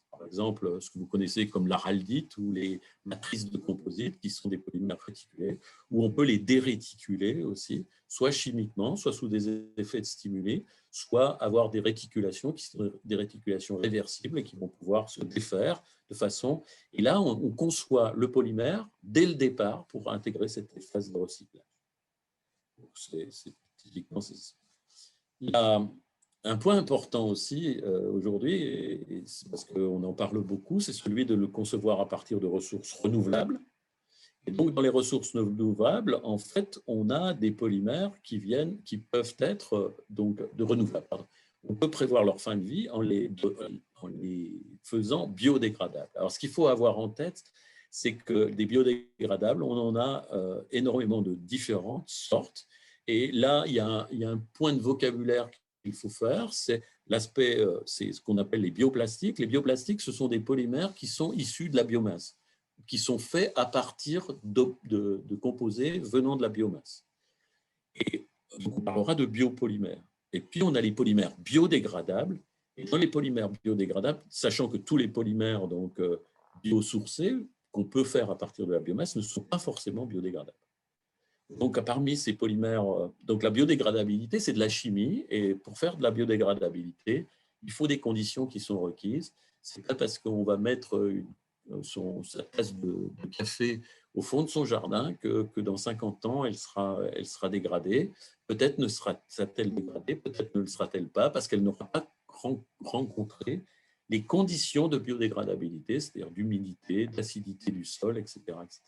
par exemple ce que vous connaissez comme l'araldite ou les matrices de composite qui sont des polymères réticulés, où on peut les déréticuler aussi, soit chimiquement, soit sous des effets de stimuli, soit avoir des réticulations qui sont des réticulations réversibles et qui vont pouvoir se défaire de façon… Et là, on conçoit le polymère dès le départ pour intégrer cette phase de recyclage. Typiquement, il y a un point important aussi aujourd'hui, et parce qu'on en parle beaucoup, c'est celui de le concevoir à partir de ressources renouvelables. Et donc, dans les ressources renouvelables, en fait, on a des polymères qui peuvent être donc de renouvelables. Pardon. On peut prévoir leur fin de vie en les faisant biodégradables. Alors, ce qu'il faut avoir en tête, c'est que des biodégradables, on en a énormément de différentes sortes. Et là, il y a un point de vocabulaire qu'il faut faire, c'est l'aspect, c'est ce qu'on appelle les bioplastiques. Les bioplastiques, ce sont des polymères qui sont issus de la biomasse, qui sont faits à partir de composés venant de la biomasse. Et donc, on parlera de biopolymères. Et puis, on a les polymères biodégradables. Et dans les polymères biodégradables, sachant que tous les polymères donc, biosourcés qu'on peut faire à partir de la biomasse ne sont pas forcément biodégradables. Donc, parmi ces polymères, donc la biodégradabilité, c'est de la chimie. Et pour faire de la biodégradabilité, il faut des conditions qui sont requises. Ce n'est pas parce qu'on va mettre sa tasse de café au fond de son jardin que dans 50 ans, elle sera dégradée. Peut-être ne sera-t-elle dégradée, peut-être ne le sera-t-elle pas, parce qu'elle n'aura pas rencontré les conditions de biodégradabilité, c'est-à-dire d'humidité, d'acidité du sol, etc., etc.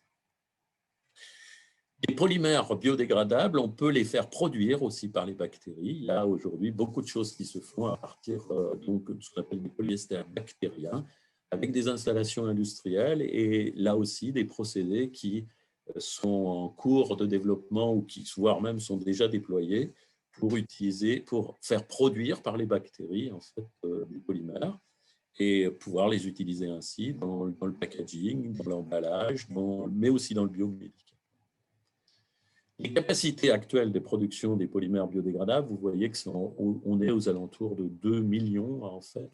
Les polymères biodégradables, on peut les faire produire aussi par les bactéries. Il y a aujourd'hui beaucoup de choses qui se font à partir donc, de ce qu'on appelle des polyesters bactériens, avec des installations industrielles et là aussi des procédés qui sont en cours de développement ou qui, voire même, sont déjà déployés pour faire produire par les bactéries en fait, des polymères et pouvoir les utiliser ainsi dans le packaging, dans l'emballage, mais aussi dans le biomédical. Les capacités actuelles de production des polymères biodégradables, vous voyez qu'on est aux alentours de 2 millions, en fait,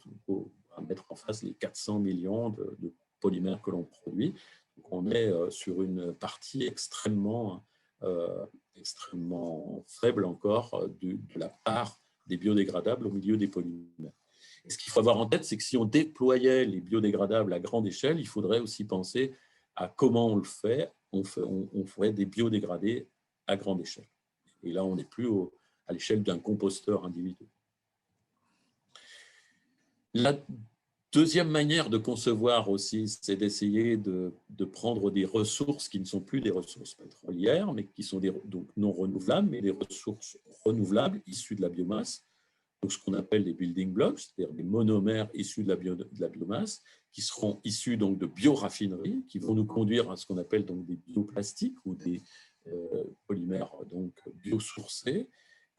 à mettre en face les 400 millions de polymères que l'on produit. Donc on est sur une partie extrêmement faible encore de la part des biodégradables au milieu des polymères. Et ce qu'il faut avoir en tête, c'est que si on déployait les biodégradables à grande échelle, il faudrait aussi penser à comment on le fait. On ferait des biodégradés à grande échelle. Et là, on n'est plus à l'échelle d'un composteur individuel. La deuxième manière de concevoir aussi, c'est d'essayer de prendre des ressources qui ne sont plus des ressources pétrolières, mais qui sont donc non renouvelables, mais des ressources renouvelables issues de la biomasse. Donc, ce qu'on appelle des building blocks, c'est-à-dire des monomères issus de la biomasse, qui seront issus donc de bioraffineries, qui vont nous conduire à ce qu'on appelle donc des bioplastiques ou des polymères donc biosourcés,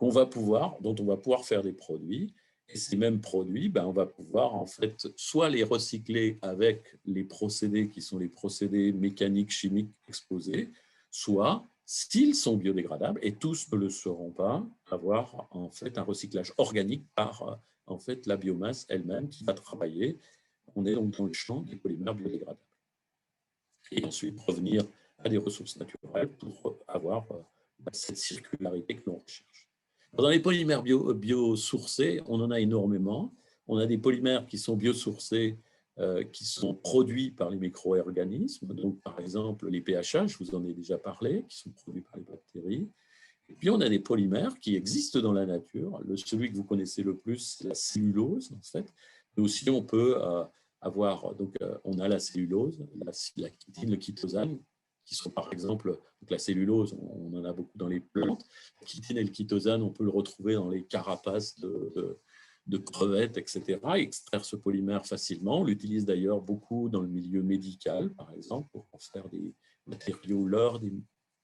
dont on va pouvoir faire des produits. Et ces mêmes produits, on va pouvoir en fait soit les recycler avec les procédés qui sont les procédés mécaniques, chimiques exposés, soit, s'ils sont biodégradables, et tous ne le seront pas, avoir en fait un recyclage organique par en fait la biomasse elle-même qui va travailler. On est donc dans le champ des polymères biodégradables. Et ensuite revenir à des ressources naturelles pour avoir cette circularité que l'on recherche. Dans les polymères biosourcés, on en a énormément. On a des polymères qui sont biosourcés, qui sont produits par les micro-organismes. Donc, par exemple, les PHA, je vous en ai déjà parlé, qui sont produits par les bactéries. Et puis, on a des polymères qui existent dans la nature. Celui que vous connaissez le plus, c'est la cellulose, en fait. Mais aussi, on peut avoir, donc, on a la cellulose, la chitine, le chitosane, qui sont par exemple, donc la cellulose, on en a beaucoup dans les plantes. La chitine et le chitosane, on peut le retrouver dans les carapaces de crevettes, etc. Extraire ce polymère facilement. On l'utilise d'ailleurs beaucoup dans le milieu médical, par exemple, pour faire des matériaux leurres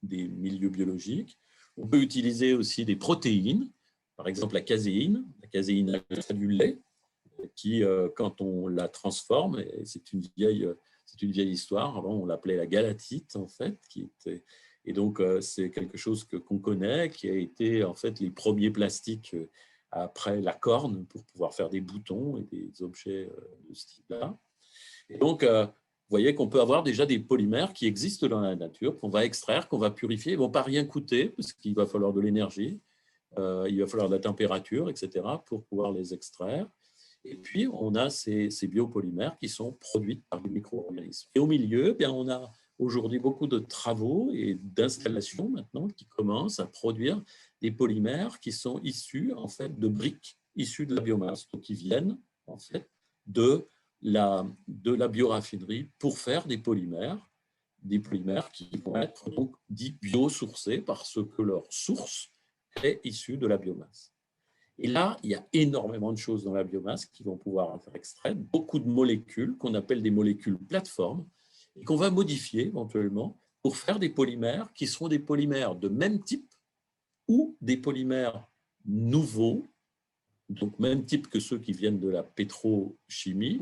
des milieux biologiques. On peut utiliser aussi des protéines, par exemple la caséine alpha du lait, qui, quand on la transforme, et c'est une vieille histoire, avant on l'appelait la galatite en fait, et donc c'est quelque chose qu'on connaît, qui a été en fait les premiers plastiques après la corne pour pouvoir faire des boutons et des objets de ce type-là. Et donc, vous voyez qu'on peut avoir déjà des polymères qui existent dans la nature, qu'on va extraire, qu'on va purifier. Ils ne vont pas rien coûter, parce qu'il va falloir de l'énergie, il va falloir de la température, etc., pour pouvoir les extraire. Et puis, on a ces biopolymères qui sont produits par les micro-organismes. Et au milieu, on a aujourd'hui beaucoup de travaux et d'installations maintenant qui commencent à produire des polymères qui sont issus en fait de briques issues de la biomasse, donc qui viennent en fait de la bioraffinerie pour faire des polymères qui vont être donc dits biosourcés parce que leur source est issue de la biomasse. Et là, il y a énormément de choses dans la biomasse qui vont pouvoir être extraites, beaucoup de molécules qu'on appelle des molécules plateformes et qu'on va modifier éventuellement pour faire des polymères qui seront des polymères de même type ou des polymères nouveaux, donc même type que ceux qui viennent de la pétrochimie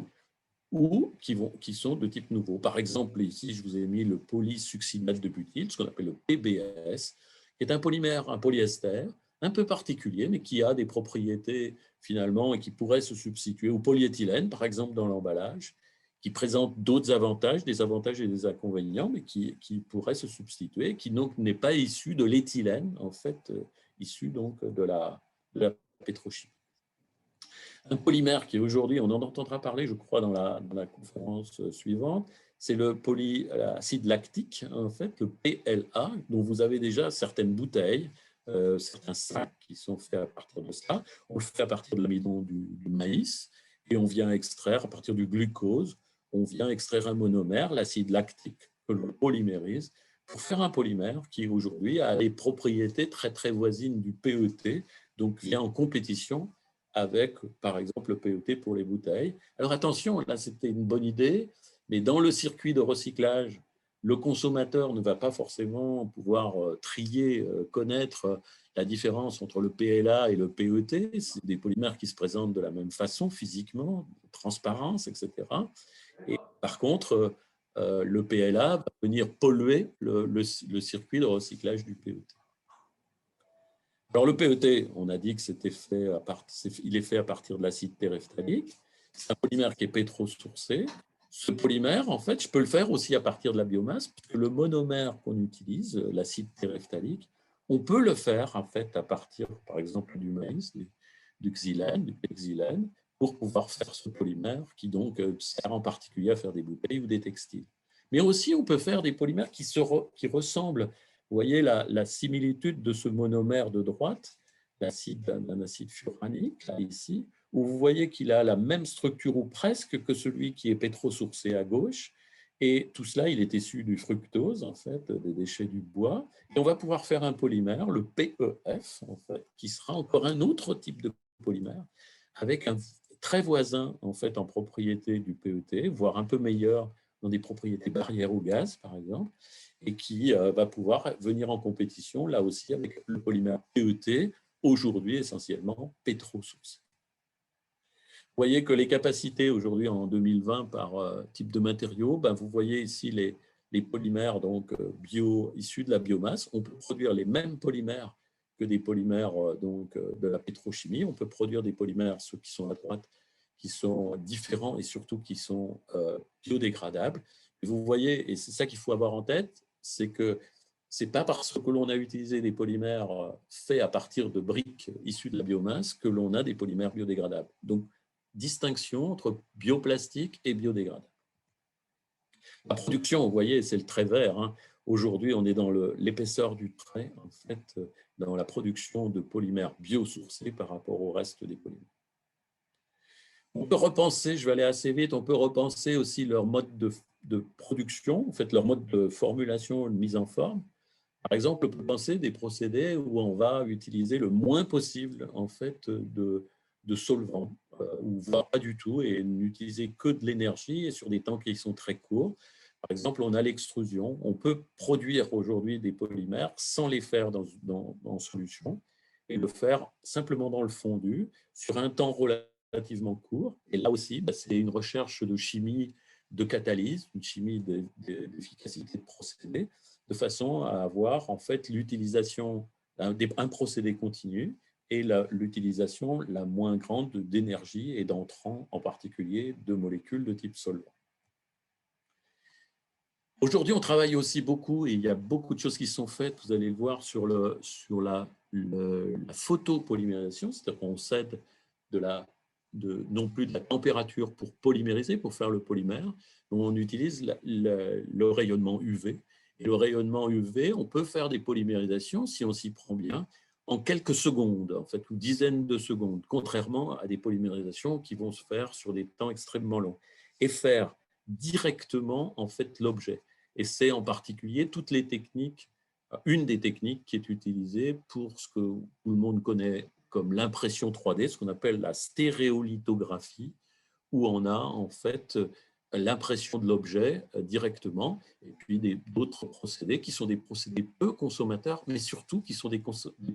ou qui sont de type nouveau. Par exemple, ici, je vous ai mis le polysuccinate de butyle, ce qu'on appelle le PBS, qui est un polymère, un polyester, un peu particulier, mais qui a des propriétés finalement et qui pourrait se substituer au polyéthylène, par exemple, dans l'emballage, qui présente d'autres avantages, des avantages et des inconvénients, mais qui pourrait se substituer, qui donc n'est pas issu de l'éthylène, en fait, issu donc de la pétrochimie. Un polymère qui aujourd'hui, on en entendra parler, je crois, dans la conférence suivante, c'est le polyacide lactique, en fait, le PLA, dont vous avez déjà certaines bouteilles, certains sacs qui sont faits à partir de ça. On le fait à partir de l'amidon du maïs et on vient extraire à partir du glucose, on vient extraire un monomère, l'acide lactique, que l'on polymérise pour faire un polymère qui aujourd'hui a des propriétés très très voisines du PET, donc vient en compétition avec, par exemple, le PET pour les bouteilles. Alors attention, là c'était une bonne idée, mais dans le circuit de recyclage, le consommateur ne va pas forcément pouvoir trier, connaître la différence entre le PLA et le PET. C'est des polymères qui se présentent de la même façon physiquement, transparence, etc. Et par contre, le PLA va venir polluer le circuit de recyclage du PET. Alors le PET, on a dit que il est fait à partir de l'acide téréphthalique. C'est un polymère qui est pétrosourcé. Ce polymère, en fait, je peux le faire aussi à partir de la biomasse, puisque le monomère qu'on utilise, l'acide téréphthalique, on peut le faire en fait à partir, par exemple, du maïs, du xylène, du xylène, pour pouvoir faire ce polymère qui donc sert en particulier à faire des bouteilles ou des textiles. Mais aussi, on peut faire des polymères qui ressemblent. Vous voyez la similitude de ce monomère de droite, d'un acide furanique, là, ici, où vous voyez qu'il a la même structure ou presque que celui qui est pétrosourcé à gauche. Et tout cela, il est issu du fructose, en fait, des déchets du bois. Et on va pouvoir faire un polymère, le PEF, en fait, qui sera encore un autre type de polymère, avec un très voisin, en fait, en propriété du PET, voire un peu meilleur dans des propriétés barrières au gaz, par exemple, et qui va pouvoir venir en compétition, là aussi, avec le polymère PET, aujourd'hui essentiellement pétrosourcé. Vous voyez que les capacités aujourd'hui en 2020 par type de matériaux, ben vous voyez ici les polymères donc, bio issus de la biomasse. On peut produire les mêmes polymères que des polymères donc, de la pétrochimie. On peut produire des polymères, ceux qui sont à droite, qui sont différents et surtout qui sont biodégradables. Et vous voyez, et c'est ça qu'il faut avoir en tête, c'est que ce n'est pas parce que l'on a utilisé des polymères faits à partir de briques issues de la biomasse que l'on a des polymères biodégradables. Donc, distinction entre bioplastique et biodégradable. La production, vous voyez, c'est le trait vert. Hein. Aujourd'hui, on est dans l'épaisseur du trait, en fait, dans la production de polymères biosourcés par rapport au reste des polymères. On peut repenser, je vais aller assez vite, on peut repenser aussi leur mode de production, en fait, leur mode de formulation, de mise en forme. Par exemple, on peut penser des procédés où on va utiliser le moins possible, en fait, de solvants, ou voire pas du tout, et n'utiliser que de l'énergie et sur des temps qui sont très courts. Par exemple, on a l'extrusion. On peut produire aujourd'hui des polymères sans les faire dans solution et le faire simplement dans le fondu sur un temps relativement court. Et là aussi, c'est une recherche de chimie de catalyse, une chimie d'efficacité de procédé, de façon à avoir en fait l'utilisation d'un procédé continu et l'utilisation la moins grande d'énergie et d'entrants, en particulier de molécules de type solvant. Aujourd'hui, on travaille aussi beaucoup, et il y a beaucoup de choses qui sont faites, vous allez le voir, sur la photopolymérisation, c'est-à-dire qu'on cède non plus de la température pour polymériser, pour faire le polymère, mais on utilise le rayonnement UV. Et le rayonnement UV, on peut faire des polymérisations, si on s'y prend bien, en quelques secondes, en fait, ou dizaines de secondes, contrairement à des polymérisations qui vont se faire sur des temps extrêmement longs. Et faire directement, en fait, l'objet. Et c'est en particulier toutes les techniques, une des techniques qui est utilisée pour ce que tout le monde connaît comme l'impression 3D, ce qu'on appelle la stéréolithographie, où on a en fait l'impression de l'objet directement, et puis d'autres procédés qui sont des procédés peu consommateurs, mais surtout qui sont des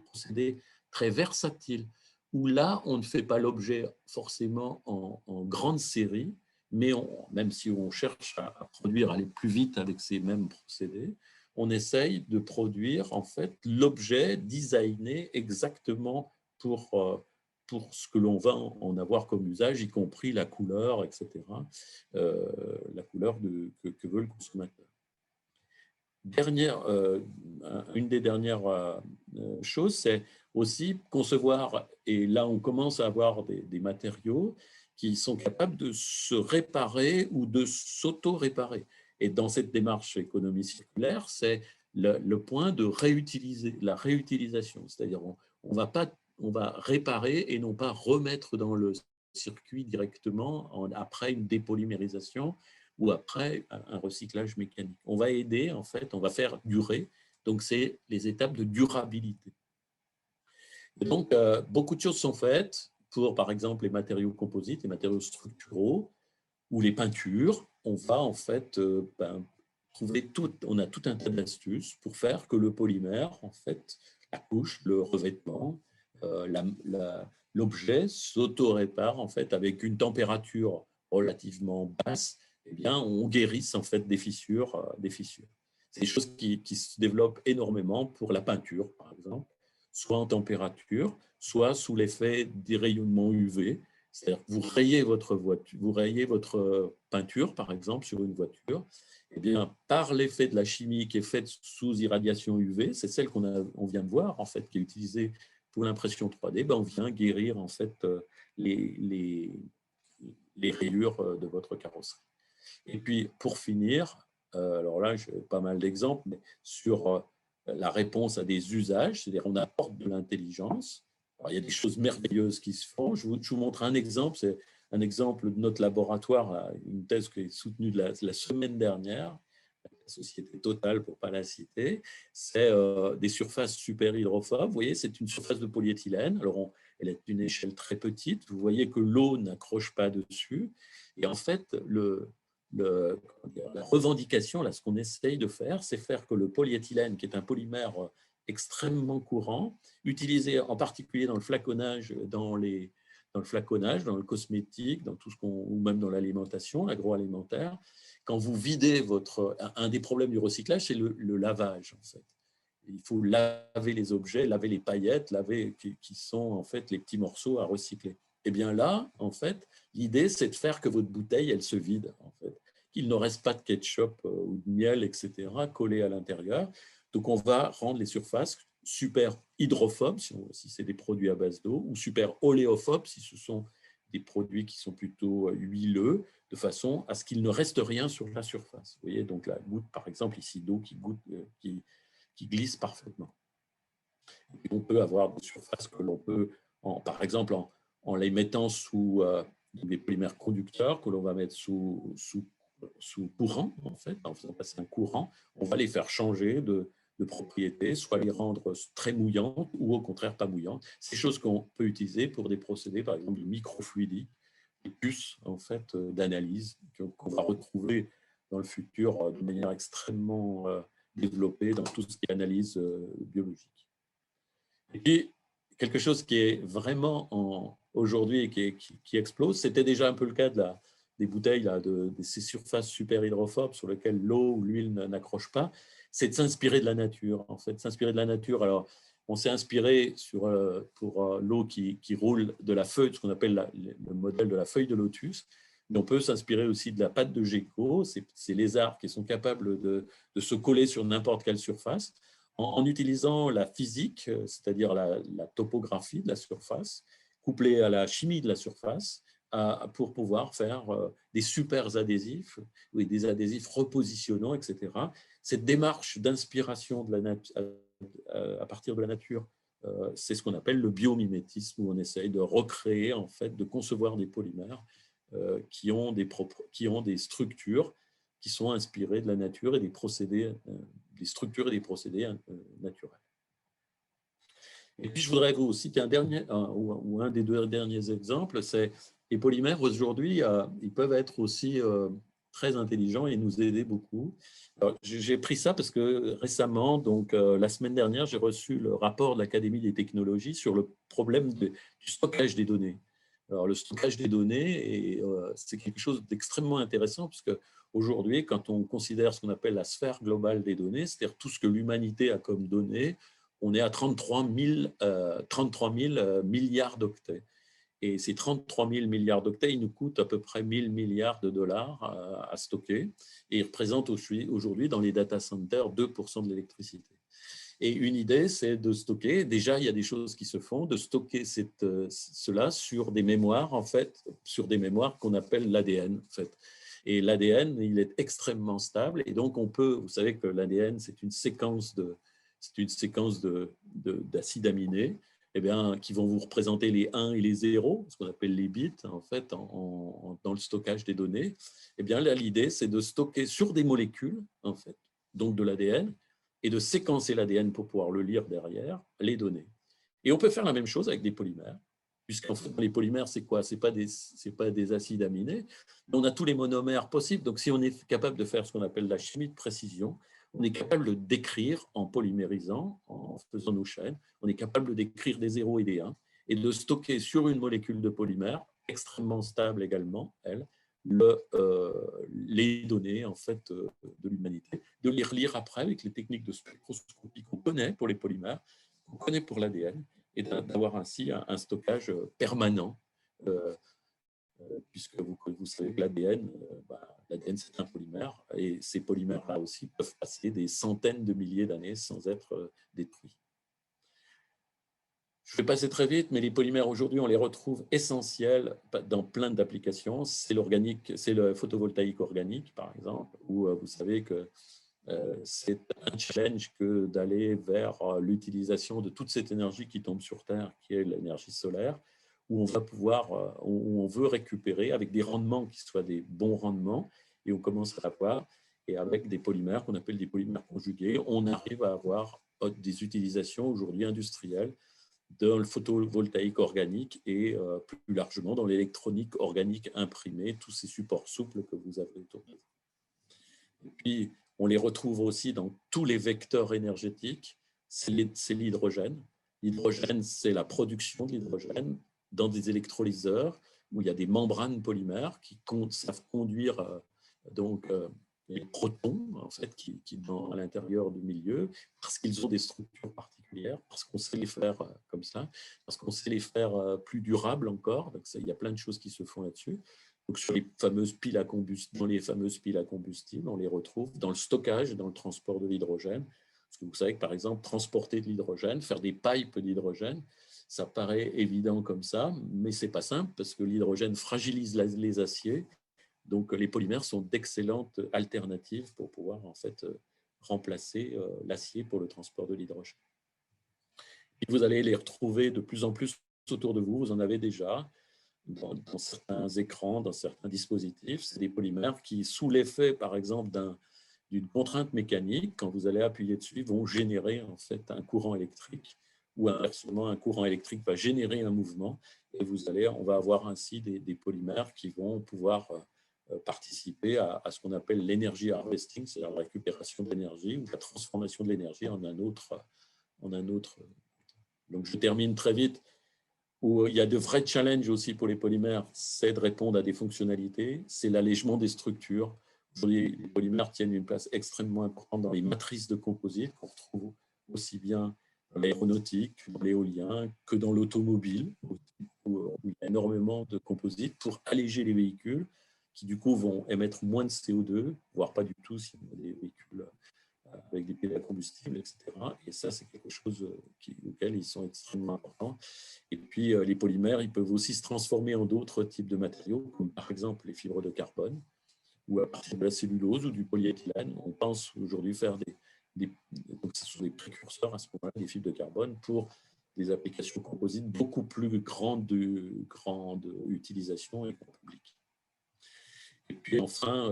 procédés très versatiles, où là, on ne fait pas l'objet forcément en grande série, mais même si on cherche à produire, à aller plus vite avec ces mêmes procédés, on essaye de produire en fait l'objet designé exactement pour ce que l'on va en avoir comme usage, y compris la couleur, etc., la couleur que veut le consommateur. Une des dernières choses, c'est aussi concevoir, et là on commence à avoir des matériaux qui sont capables de se réparer ou de s'auto-réparer. Et dans cette démarche économie circulaire, c'est le point de réutiliser, la réutilisation, c'est-à-dire on va réparer et non pas remettre dans le circuit directement après une dépolymérisation ou après un recyclage mécanique. On va aider, en fait, on va faire durer. Donc, c'est les étapes de durabilité. Et donc, beaucoup de choses sont faites pour, par exemple, les matériaux composites, les matériaux structuraux ou les peintures. On va, en fait, on a tout un tas d'astuces pour faire que le polymère, en fait, la couche, le revêtement, l'objet s'auto-répare en fait avec une température relativement basse. Eh bien, on guérisse en fait des fissures. C'est des choses qui se développent énormément pour la peinture, par exemple, soit en température, soit sous l'effet des rayonnements UV. C'est-à-dire que vous rayez votre peinture, par exemple, sur une voiture. Eh bien, par l'effet de la chimie qui est faite sous irradiation UV, c'est celle qu'on vient de voir, en fait, qui est utilisée pour l'impression 3D, ben on vient guérir en fait les rayures de votre carrosserie. Et puis, pour finir, alors là, j'ai pas mal d'exemples, mais sur la réponse à des usages, c'est-à-dire on apporte de l'intelligence. Il y a des choses merveilleuses qui se font. Je vous montre un exemple, c'est un exemple de notre laboratoire, une thèse qui est soutenue la semaine dernière, la société Total pour ne pas la citer, c'est des surfaces super hydrophobes. Vous voyez, c'est une surface de polyéthylène. Alors, elle est d'une échelle très petite. Vous voyez que l'eau n'accroche pas dessus. Et en fait, la revendication, là, ce qu'on essaye de faire, c'est faire que le polyéthylène, qui est un polymère extrêmement courant, utilisé en particulier dans le flaconnage, dans le cosmétique, dans tout ce ou même dans l'alimentation, l'agroalimentaire. Quand vous videz un des problèmes du recyclage, c'est le lavage, en fait. Il faut laver les objets, laver les paillettes, qui sont en fait les petits morceaux à recycler. Et bien là, en fait, l'idée, c'est de faire que votre bouteille, elle se vide, en fait, qu'il ne reste pas de ketchup ou de miel, etc., collé à l'intérieur. Donc, on va rendre les surfaces super hydrophobes, si c'est des produits à base d'eau, ou super oléophobes, si ce sont des produits qui sont plutôt huileux, de façon à ce qu'il ne reste rien sur la surface. Vous voyez, donc la goutte, par exemple, ici d'eau qui glisse parfaitement. Et on peut avoir des surfaces que l'on peut, par exemple, en les mettant sous des polymères conducteurs que l'on va mettre sous courant, en fait, en faisant passer un courant, on va les faire changer de propriété, soit les rendre très mouillantes ou au contraire pas mouillantes. C'est des choses qu'on peut utiliser pour des procédés, par exemple, de microfluidique, des puces en fait, d'analyse qu'on va retrouver dans le futur de manière extrêmement développée dans tout ce qui est analyse biologique. Et puis, quelque chose qui est vraiment aujourd'hui et qui explose, c'était déjà un peu le cas des bouteilles, de ces surfaces super hydrophobes sur lesquelles l'eau ou l'huile n'accroche pas, c'est de s'inspirer de la nature. En fait, s'inspirer de la nature. Alors, on s'est inspiré pour l'eau qui roule de la feuille, ce qu'on appelle le modèle de la feuille de lotus. Mais on peut s'inspirer aussi de la pâte de gecko, ces lézards qui sont capables de se coller sur n'importe quelle surface, en utilisant la physique, c'est-à-dire la topographie de la surface, couplée à la chimie de la surface, pour pouvoir faire des super adhésifs, ou des adhésifs repositionnants, etc. Cette démarche d'inspiration à partir de la nature, c'est ce qu'on appelle le biomimétisme, où on essaye de recréer, en fait, de concevoir des polymères qui ont des structures qui sont inspirées de la nature et des procédés, des structures et des procédés naturels. Et puis, je voudrais vous citer un des deux derniers exemples, c'est les polymères aujourd'hui, ils peuvent être aussi très intelligents et nous aider beaucoup. J'ai pris ça parce que récemment, donc la semaine dernière, j'ai reçu le rapport de l'Académie des technologies sur le problème du stockage des données. Alors, le stockage des données, c'est quelque chose d'extrêmement intéressant puisque aujourd'hui, quand on considère ce qu'on appelle la sphère globale des données, c'est-à-dire tout ce que l'humanité a comme données, on est à 33 000 milliards d'octets. Et ces 33 000 milliards d'octets, ils nous coûtent à peu près 1 000 milliards de dollars à stocker. Et ils représentent aujourd'hui, dans les data centers, 2% de l'électricité. Et une idée, c'est de stocker, déjà il y a des choses qui se font, de stocker cela sur des mémoires, en fait, sur des mémoires qu'on appelle l'ADN, en fait. Et l'ADN, il est extrêmement stable. Et donc, vous savez que l'ADN, c'est une séquence d'acides aminés, qui vont vous représenter les 1 et les 0, ce qu'on appelle les bits, en fait, dans le stockage des données. Là, l'idée, c'est de stocker sur des molécules, en fait, donc de l'ADN, et de séquencer l'ADN pour pouvoir le lire derrière, les données. Et on peut faire la même chose avec des polymères, puisqu'en fait, les polymères, c'est quoi? C'est pas des acides aminés, mais on a tous les monomères possibles. Donc, si on est capable de faire ce qu'on appelle la chimie de précision, on est capable de décrire en polymérisant, en faisant nos chaînes, on est capable de décrire des 0 et des 1 et de stocker sur une molécule de polymère, extrêmement stable également, elle, les données en fait, de l'humanité, de les relire après avec les techniques de spectroscopie qu'on connaît pour les polymères, qu'on connaît pour l'ADN, et d'avoir ainsi un stockage permanent, puisque vous savez que l'ADN, l'ADN c'est un polymère, et ces polymères-là aussi peuvent passer des centaines de milliers d'années sans être détruits. Je vais passer très vite, mais les polymères aujourd'hui, on les retrouve essentiels dans plein d'applications. C'est l'organique, c'est le photovoltaïque organique, par exemple, où vous savez que c'est un challenge que d'aller vers l'utilisation de toute cette énergie qui tombe sur Terre, qui est l'énergie solaire, où on va pouvoir, où on veut récupérer avec des rendements qui soient des bons rendements, et on commence à avoir, et avec des polymères qu'on appelle des polymères conjugués, on arrive à avoir des utilisations aujourd'hui industrielles dans le photovoltaïque organique et plus largement dans l'électronique organique imprimée, tous ces supports souples que vous avez autour de vous. Et puis, on les retrouve aussi dans tous les vecteurs énergétiques, c'est l'hydrogène. L'hydrogène, c'est la production de l'hydrogène dans des électrolyseurs où il y a des membranes polymères qui savent conduire les protons en fait, qui sont à l'intérieur du milieu, parce qu'ils ont des structures particulières, parce qu'on sait les faire comme ça, parce qu'on sait les faire plus durables encore. Donc il y a plein de choses qui se font là-dessus. Donc sur les fameuses piles à combustible, on les retrouve dans le stockage et dans le transport de l'hydrogène. Parce que vous savez que par exemple, transporter de l'hydrogène, faire des pipes d'hydrogène, ça paraît évident comme ça, mais c'est pas simple parce que l'hydrogène fragilise les aciers. Donc, les polymères sont d'excellentes alternatives pour pouvoir en fait remplacer l'acier pour le transport de l'hydrogène. Vous allez les retrouver de plus en plus autour de vous. Vous en avez déjà dans certains écrans, dans certains dispositifs. C'est des polymères qui, sous l'effet, par exemple, d'une contrainte mécanique, quand vous allez appuyer dessus, vont générer en fait un courant électrique, ou inversement, un courant électrique va générer un mouvement, et on va avoir ainsi des polymères qui vont pouvoir participer à ce qu'on appelle l'énergie harvesting, c'est-à-dire la récupération d'énergie ou la transformation de l'énergie en un autre. Donc, je termine très vite. Où il y a de vrais challenges aussi pour les polymères, c'est de répondre à des fonctionnalités, c'est l'allègement des structures. Aujourd'hui, les polymères tiennent une place extrêmement importante dans les matrices de composites qu'on retrouve aussi bien dans l'aéronautique, dans l'éolien, que dans l'automobile, où il y a énormément de composites pour alléger les véhicules qui du coup vont émettre moins de CO2, voire pas du tout si on a des véhicules avec des piles à combustible, etc. Et ça, c'est quelque chose auquel ils sont extrêmement importants. Et puis, les polymères, ils peuvent aussi se transformer en d'autres types de matériaux, comme par exemple les fibres de carbone, ou à partir de la cellulose ou du polyéthylène. On pense aujourd'hui faire donc ce sont des précurseurs à ce moment-là, des fibres de carbone, pour des applications composites beaucoup plus grande utilisation et grand public. Et puis enfin,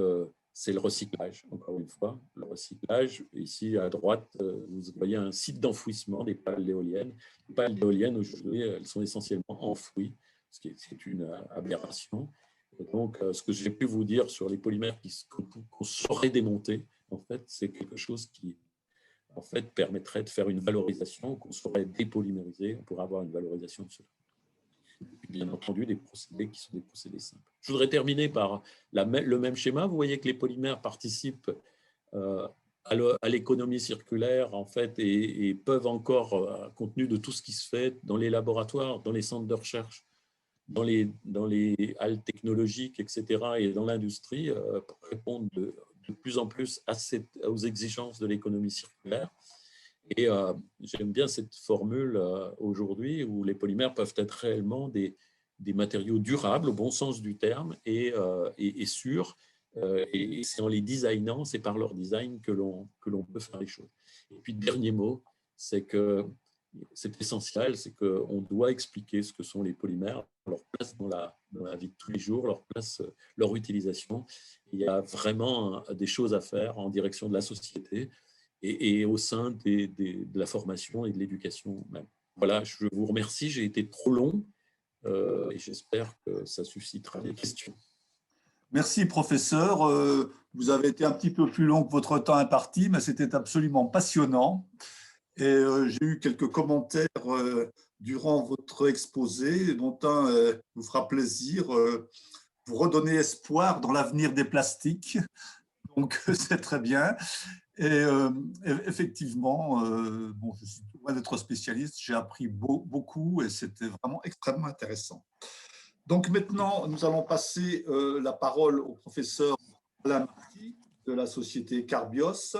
c'est le recyclage, encore une fois. Le recyclage, ici à droite, vous voyez un site d'enfouissement des pales éoliennes. Les pales éoliennes, aujourd'hui, elles sont essentiellement enfouies, ce qui est une aberration. Et donc, ce que j'ai pu vous dire sur les polymères qu'on saurait démonter, en fait, c'est quelque chose qui en fait, permettrait de faire une valorisation, qu'on saurait dépolymériser, on pourrait avoir une valorisation de cela. Bien entendu, des procédés qui sont des procédés simples. Je voudrais terminer par le même schéma. Vous voyez que les polymères participent à l'économie circulaire, en fait, et peuvent encore, compte tenu de tout ce qui se fait dans les laboratoires, dans les centres de recherche, dans les halles technologiques, etc., et dans l'industrie, répondre de plus en plus aux exigences de l'économie circulaire. Et j'aime bien cette formule aujourd'hui où les polymères peuvent être réellement des matériaux durables au bon sens du terme et sûrs. Et c'est en les designant, c'est par leur design que l'on peut faire les choses. Et puis, dernier mot, c'est que c'est essentiel, c'est qu'on doit expliquer ce que sont les polymères, leur place dans la vie de tous les jours, leur place, leur utilisation. Il y a vraiment des choses à faire en direction de la société et au sein de la formation et de l'éducation même. Voilà, je vous remercie, j'ai été trop long, et j'espère que ça suscitera des questions. Merci, professeur. Vous avez été un petit peu plus long que votre temps imparti, mais c'était absolument passionnant. Et j'ai eu quelques commentaires durant votre exposé, dont un vous fera plaisir, vous redonner espoir dans l'avenir des plastiques. Donc, c'est très bien. Et effectivement, bon, je suis loin d'être spécialiste, j'ai appris beaucoup et c'était vraiment extrêmement intéressant. Donc maintenant, nous allons passer la parole au professeur Alain Marty de la société Carbios,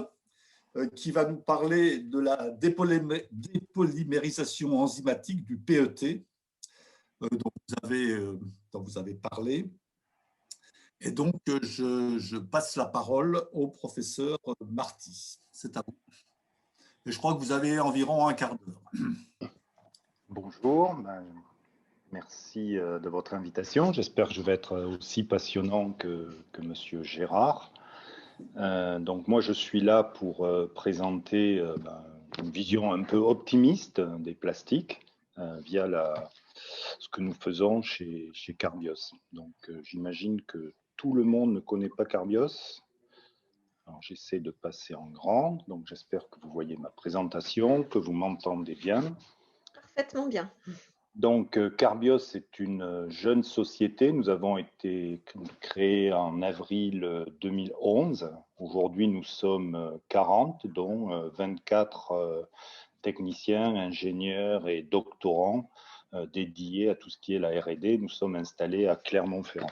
qui va nous parler de la dépolymérisation enzymatique du PET, dont vous avez parlé. Et donc, je passe la parole au professeur Marty. C'est à vous. Et je crois que vous avez environ un quart d'heure. Bonjour, merci de votre invitation. J'espère que je vais être aussi passionnant que Monsieur Gérard. Donc moi, je suis là pour présenter une vision un peu optimiste des plastiques via ce que nous faisons chez Carbios. Donc j'imagine que tout le monde ne connaît pas Carbios. Alors j'essaie de passer en grand, donc j'espère que vous voyez ma présentation, que vous m'entendez bien. Parfaitement bien. Donc, Carbios est une jeune société. Nous avons été créés en avril 2011. Aujourd'hui, nous sommes 40, dont 24 techniciens, ingénieurs et doctorants dédiés à tout ce qui est la R&D. Nous sommes installés à Clermont-Ferrand.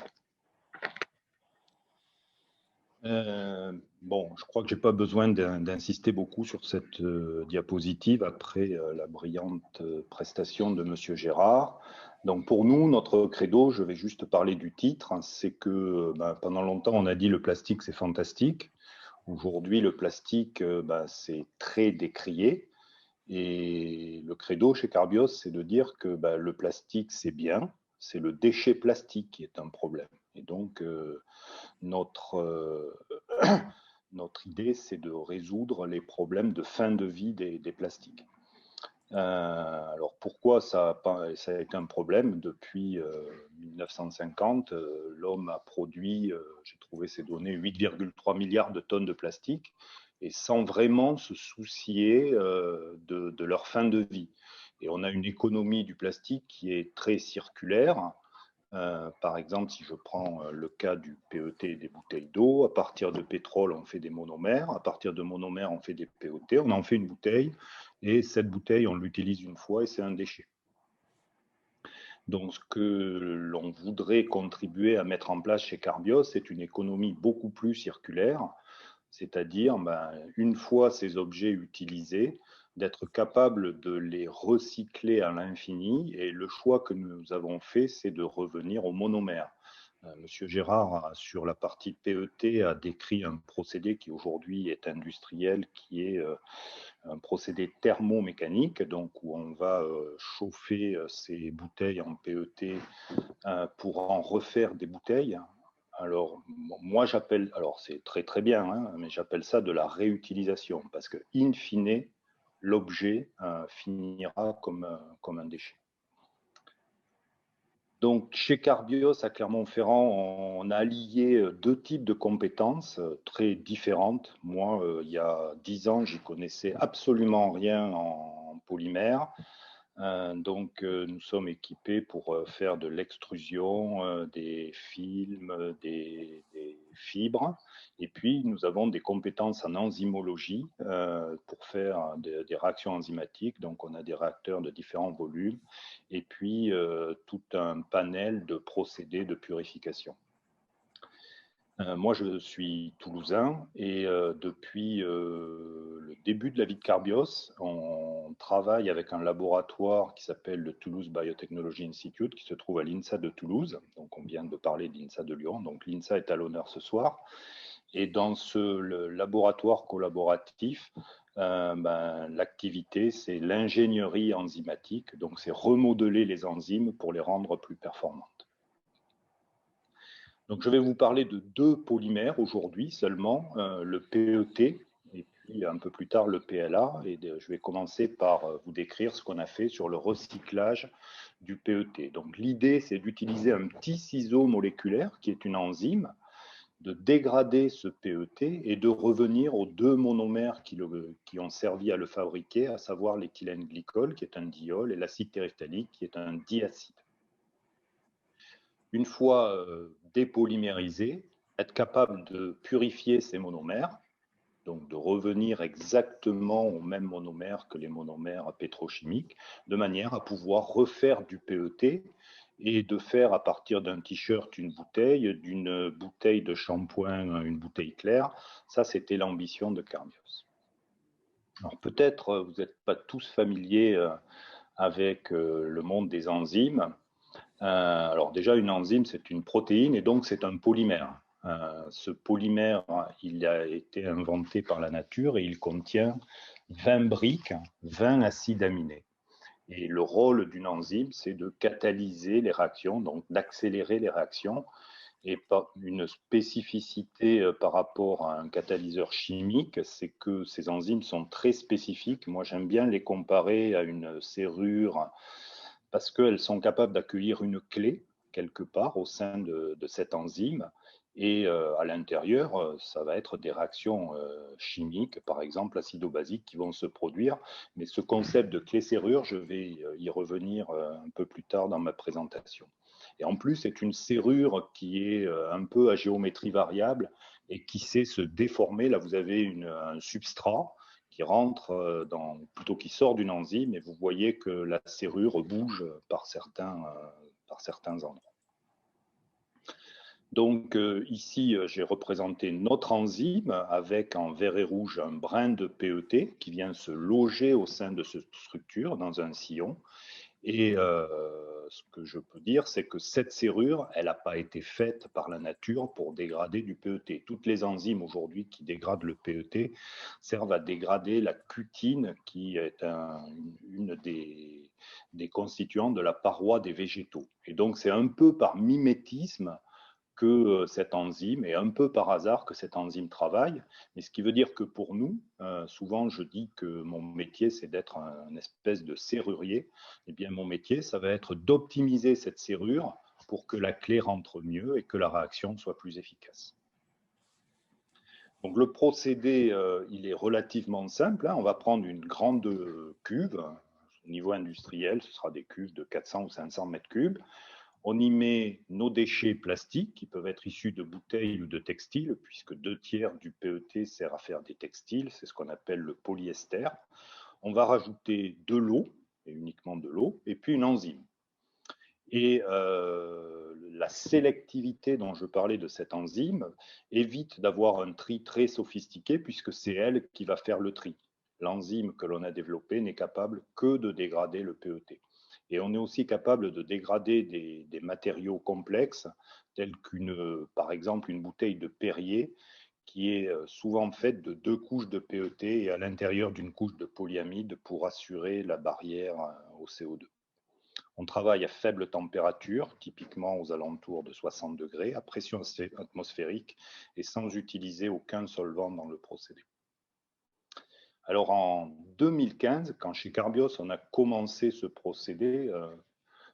Bon, je crois que je n'ai pas besoin d'insister beaucoup sur cette diapositive après la brillante prestation de Monsieur Gérard. Donc pour nous, notre credo, je vais juste parler du titre, hein, c'est que pendant longtemps on a dit le plastique c'est fantastique. Aujourd'hui le plastique c'est très décrié et le credo chez Carbios c'est de dire que le plastique c'est bien, c'est le déchet plastique qui est un problème. Et donc notre idée, c'est de résoudre les problèmes de fin de vie des plastiques. Alors pourquoi ça a été un problème? Depuis 1950, l'homme a produit, j'ai trouvé ces données, 8,3 milliards de tonnes de plastique, et sans vraiment se soucier de leur fin de vie. Et on a une économie du plastique qui est très circulaire. Par exemple, si je prends le cas du PET et des bouteilles d'eau, à partir de pétrole, on fait des monomères, à partir de monomères, on fait des PET, on en fait une bouteille, et cette bouteille, on l'utilise une fois et c'est un déchet. Donc, ce que l'on voudrait contribuer à mettre en place chez Carbios, c'est une économie beaucoup plus circulaire, c'est-à-dire, une fois ces objets utilisés, d'être capable de les recycler à l'infini. Et le choix que nous avons fait, c'est de revenir au monomère. Monsieur Gérard, sur la partie PET, a décrit un procédé qui aujourd'hui est industriel, qui est un procédé thermomécanique, donc où on va chauffer ces bouteilles en PET pour en refaire des bouteilles. Alors, moi, j'appelle, alors c'est très très bien, hein, mais j'appelle ça de la réutilisation, parce que, in fine, l'objet finira comme un déchet. Donc, chez Carbios, à Clermont-Ferrand, on a allié deux types de compétences très différentes. Moi, il y a 10 ans, j'y connaissais absolument rien en polymère. Donc, nous sommes équipés pour faire de l'extrusion, des films, des fibres. Et puis, nous avons des compétences en enzymologie pour faire des réactions enzymatiques. Donc, on a des réacteurs de différents volumes et puis tout un panel de procédés de purification. Moi, je suis toulousain et depuis le début de la vie de Carbios, on travaille avec un laboratoire qui s'appelle le Toulouse Biotechnology Institute, qui se trouve à l'INSA de Toulouse. Donc, on vient de parler de l'INSA de Lyon. Donc, l'INSA est à l'honneur ce soir. Et dans le laboratoire collaboratif, l'activité, c'est l'ingénierie enzymatique. Donc, c'est remodeler les enzymes pour les rendre plus performantes. Donc, je vais vous parler de deux polymères aujourd'hui seulement, le PET et puis un peu plus tard le PLA. Et je vais commencer par vous décrire ce qu'on a fait sur le recyclage du PET. Donc l'idée, c'est d'utiliser un petit ciseau moléculaire qui est une enzyme, de dégrader ce PET et de revenir aux deux monomères qui ont servi à le fabriquer, à savoir l'éthylène glycol, qui est un diol, et l'acide téréphthalique, qui est un diacide. Une fois dépolymérisé, être capable de purifier ces monomères, donc de revenir exactement au même monomère que les monomères pétrochimiques, de manière à pouvoir refaire du PET et de faire à partir d'un t-shirt une bouteille, d'une bouteille de shampoing une bouteille claire. Ça, c'était l'ambition de Carbios. Alors peut-être vous n'êtes pas tous familiers avec le monde des enzymes. Alors déjà, une enzyme, c'est une protéine et donc c'est un polymère. Ce polymère, il a été inventé par la nature et il contient 20 briques, 20 acides aminés. Et le rôle d'une enzyme, c'est de catalyser les réactions, donc d'accélérer les réactions. Et une spécificité par rapport à un catalyseur chimique, c'est que ces enzymes sont très spécifiques. Moi, j'aime bien les comparer à une serrure parce qu'elles sont capables d'accueillir une clé quelque part au sein de cette enzyme. Et à l'intérieur, ça va être des réactions chimiques, par exemple acido-basiques, qui vont se produire. Mais ce concept de clé-serrure, je vais y revenir un peu plus tard dans ma présentation. Et en plus, c'est une serrure qui est un peu à géométrie variable et qui sait se déformer. Là, vous avez un substrat qui rentre plutôt qui sort d'une enzyme, et vous voyez que la serrure bouge par certains endroits. Donc ici, j'ai représenté notre enzyme avec en vert et rouge un brin de PET qui vient se loger au sein de cette structure dans un sillon. Et ce que je peux dire, c'est que cette serrure, elle n'a pas été faite par la nature pour dégrader du PET. Toutes les enzymes aujourd'hui qui dégradent le PET servent à dégrader la cutine, qui est une des constituants de la paroi des végétaux. Et donc, c'est un peu par mimétisme que cette enzyme, et un peu par hasard que cette enzyme travaille. Mais ce qui veut dire que pour nous, souvent je dis que mon métier, c'est d'être un espèce de serrurier. Eh bien, mon métier, ça va être d'optimiser cette serrure pour que la clé rentre mieux et que la réaction soit plus efficace. Donc le procédé, il est relativement simple. On va prendre une grande cuve. Au niveau industriel, ce sera des cuves de 400 ou 500 mètres cubes. On y met nos déchets plastiques qui peuvent être issus de bouteilles ou de textiles, puisque 2/3 du PET sert à faire des textiles, c'est ce qu'on appelle le polyester. On va rajouter de l'eau, et uniquement de l'eau, et puis une enzyme. Et la sélectivité dont je parlais de cette enzyme évite d'avoir un tri très sophistiqué, puisque c'est elle qui va faire le tri. L'enzyme que l'on a développée n'est capable que de dégrader le PET. Et on est aussi capable de dégrader des matériaux complexes, tels par exemple, une bouteille de Perrier, qui est souvent faite de 2 couches de PET et à l'intérieur d'une couche de polyamide pour assurer la barrière au CO2. On travaille à faible température, typiquement aux alentours de 60 degrés, à pression atmosphérique et sans utiliser aucun solvant dans le procédé. Alors en 2015, quand chez Carbios on a commencé ce procédé,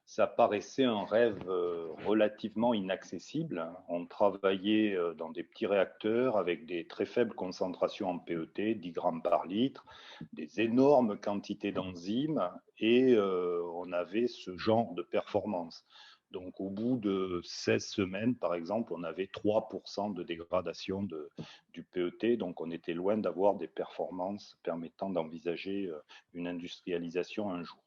ça paraissait un rêve relativement inaccessible. On travaillait dans des petits réacteurs avec des très faibles concentrations en PET, 10 grammes par litre, des énormes quantités d'enzymes, et on avait ce genre de performance. Donc au bout de 16 semaines, par exemple, on avait 3% de dégradation du PET, donc on était loin d'avoir des performances permettant d'envisager une industrialisation un jour.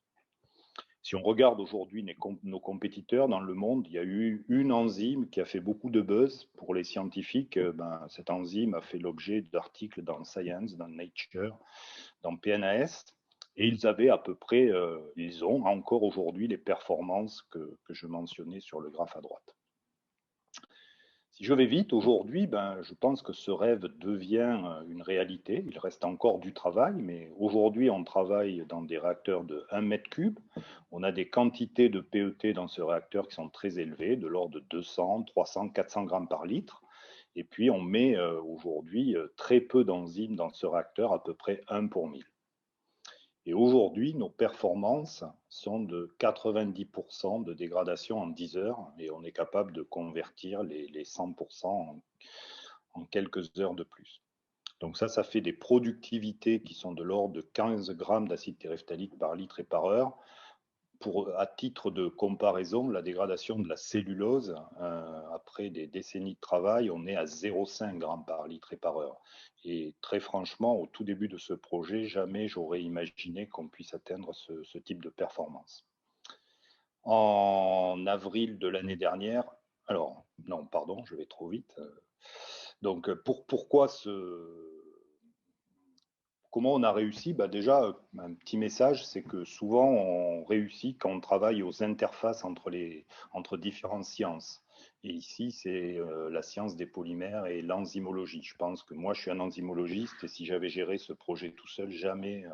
Si on regarde aujourd'hui nos compétiteurs dans le monde, il y a eu une enzyme qui a fait beaucoup de buzz pour les scientifiques. Cette enzyme a fait l'objet d'articles dans Science, dans Nature, dans PNAS, et ils avaient à peu près, ils ont encore aujourd'hui les performances que je mentionnais sur le graphe à droite. Si je vais vite, aujourd'hui, je pense que ce rêve devient une réalité. Il reste encore du travail, mais aujourd'hui, on travaille dans des réacteurs de 1 mètre cube. On a des quantités de PET dans ce réacteur qui sont très élevées, de l'ordre de 200, 300, 400 grammes par litre. Et puis, on met aujourd'hui très peu d'enzymes dans ce réacteur, à peu près 1 pour 1000. Et aujourd'hui, nos performances sont de 90% de dégradation en 10 heures et on est capable de convertir les 100% en quelques heures de plus. Donc ça fait des productivités qui sont de l'ordre de 15 grammes d'acide téréphthalique par litre et par heure. À titre de comparaison, la dégradation de la cellulose, après des décennies de travail, on est à 0,5 grammes par litre et par heure. Et très franchement, au tout début de ce projet, jamais j'aurais imaginé qu'on puisse atteindre ce type de performance. En avril de l'année dernière, alors non, pardon, je vais trop vite. Donc pourquoi Comment on a réussi? Déjà, un petit message, c'est que souvent, on réussit quand on travaille aux interfaces entre différentes sciences. Et ici, c'est la science des polymères et l'enzymologie. Je pense que moi, je suis un enzymologiste et si j'avais géré ce projet tout seul, jamais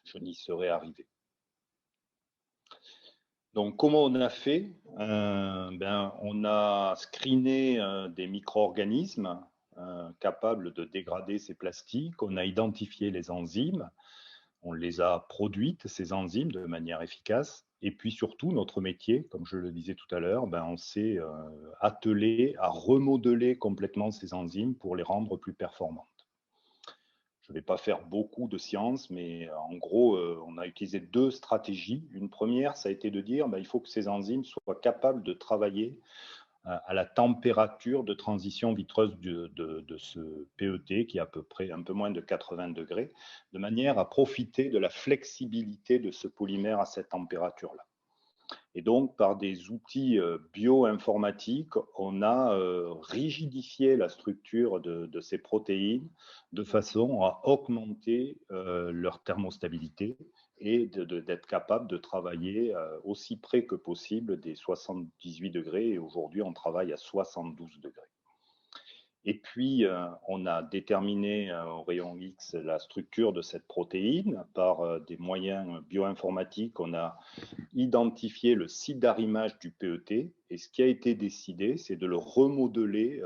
je n'y serais arrivé. Donc, comment on a fait? On a screené des micro-organismes capables de dégrader ces plastiques. On a identifié les enzymes. On les a produites, ces enzymes, de manière efficace. Et puis surtout, notre métier, comme je le disais tout à l'heure, on s'est attelé à remodeler complètement ces enzymes pour les rendre plus performantes. Je ne vais pas faire beaucoup de science, mais en gros, on a utilisé 2 stratégies. Une première, ça a été de dire il faut que ces enzymes soient capables de travailler à la température de transition vitreuse de ce PET, qui est à peu près un peu moins de 80 degrés, de manière à profiter de la flexibilité de ce polymère à cette température-là. Et donc, par des outils bioinformatiques, on a rigidifié la structure de ces protéines de façon à augmenter leur thermostabilité et d'être capable de travailler aussi près que possible des 78 degrés. Et aujourd'hui, on travaille à 72 degrés. Et puis, on a déterminé au rayon X la structure de cette protéine par des moyens bioinformatiques. On a identifié le site d'arrimage du PET et ce qui a été décidé, c'est de le remodeler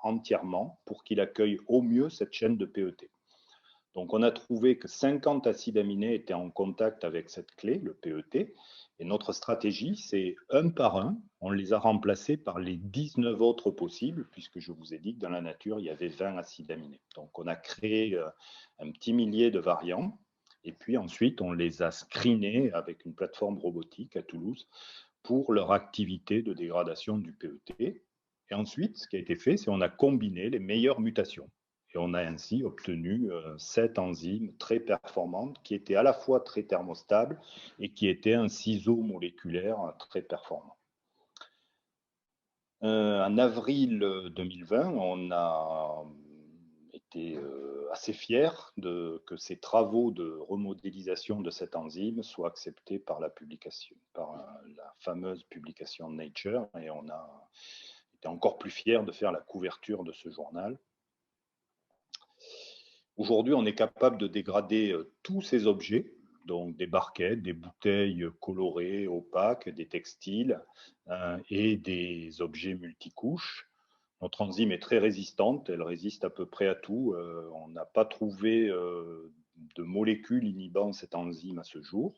entièrement pour qu'il accueille au mieux cette chaîne de PET. Donc, on a trouvé que 50 acides aminés étaient en contact avec cette clé, le PET, et notre stratégie, c'est un par un, on les a remplacés par les 19 autres possibles, puisque je vous ai dit que dans la nature, il y avait 20 acides aminés. Donc, on a créé un petit millier de variants, et puis ensuite, on les a screenés avec une plateforme robotique à Toulouse pour leur activité de dégradation du PET. Et ensuite, ce qui a été fait, c'est qu'on a combiné les meilleures mutations. Et on a ainsi obtenu 7 enzymes très performantes qui étaient à la fois très thermostables et qui étaient un ciseau moléculaire très performant. En avril 2020, on a été assez fiers que ces travaux de remodélisation de cette enzyme soient acceptés par la fameuse publication Nature, et on a été encore plus fiers de faire la couverture de ce journal. Aujourd'hui, on est capable de dégrader tous ces objets, donc des barquettes, des bouteilles colorées, opaques, des textiles et des objets multicouches. Notre enzyme est très résistante, elle résiste à peu près à tout. On n'a pas trouvé de molécules inhibant cette enzyme à ce jour.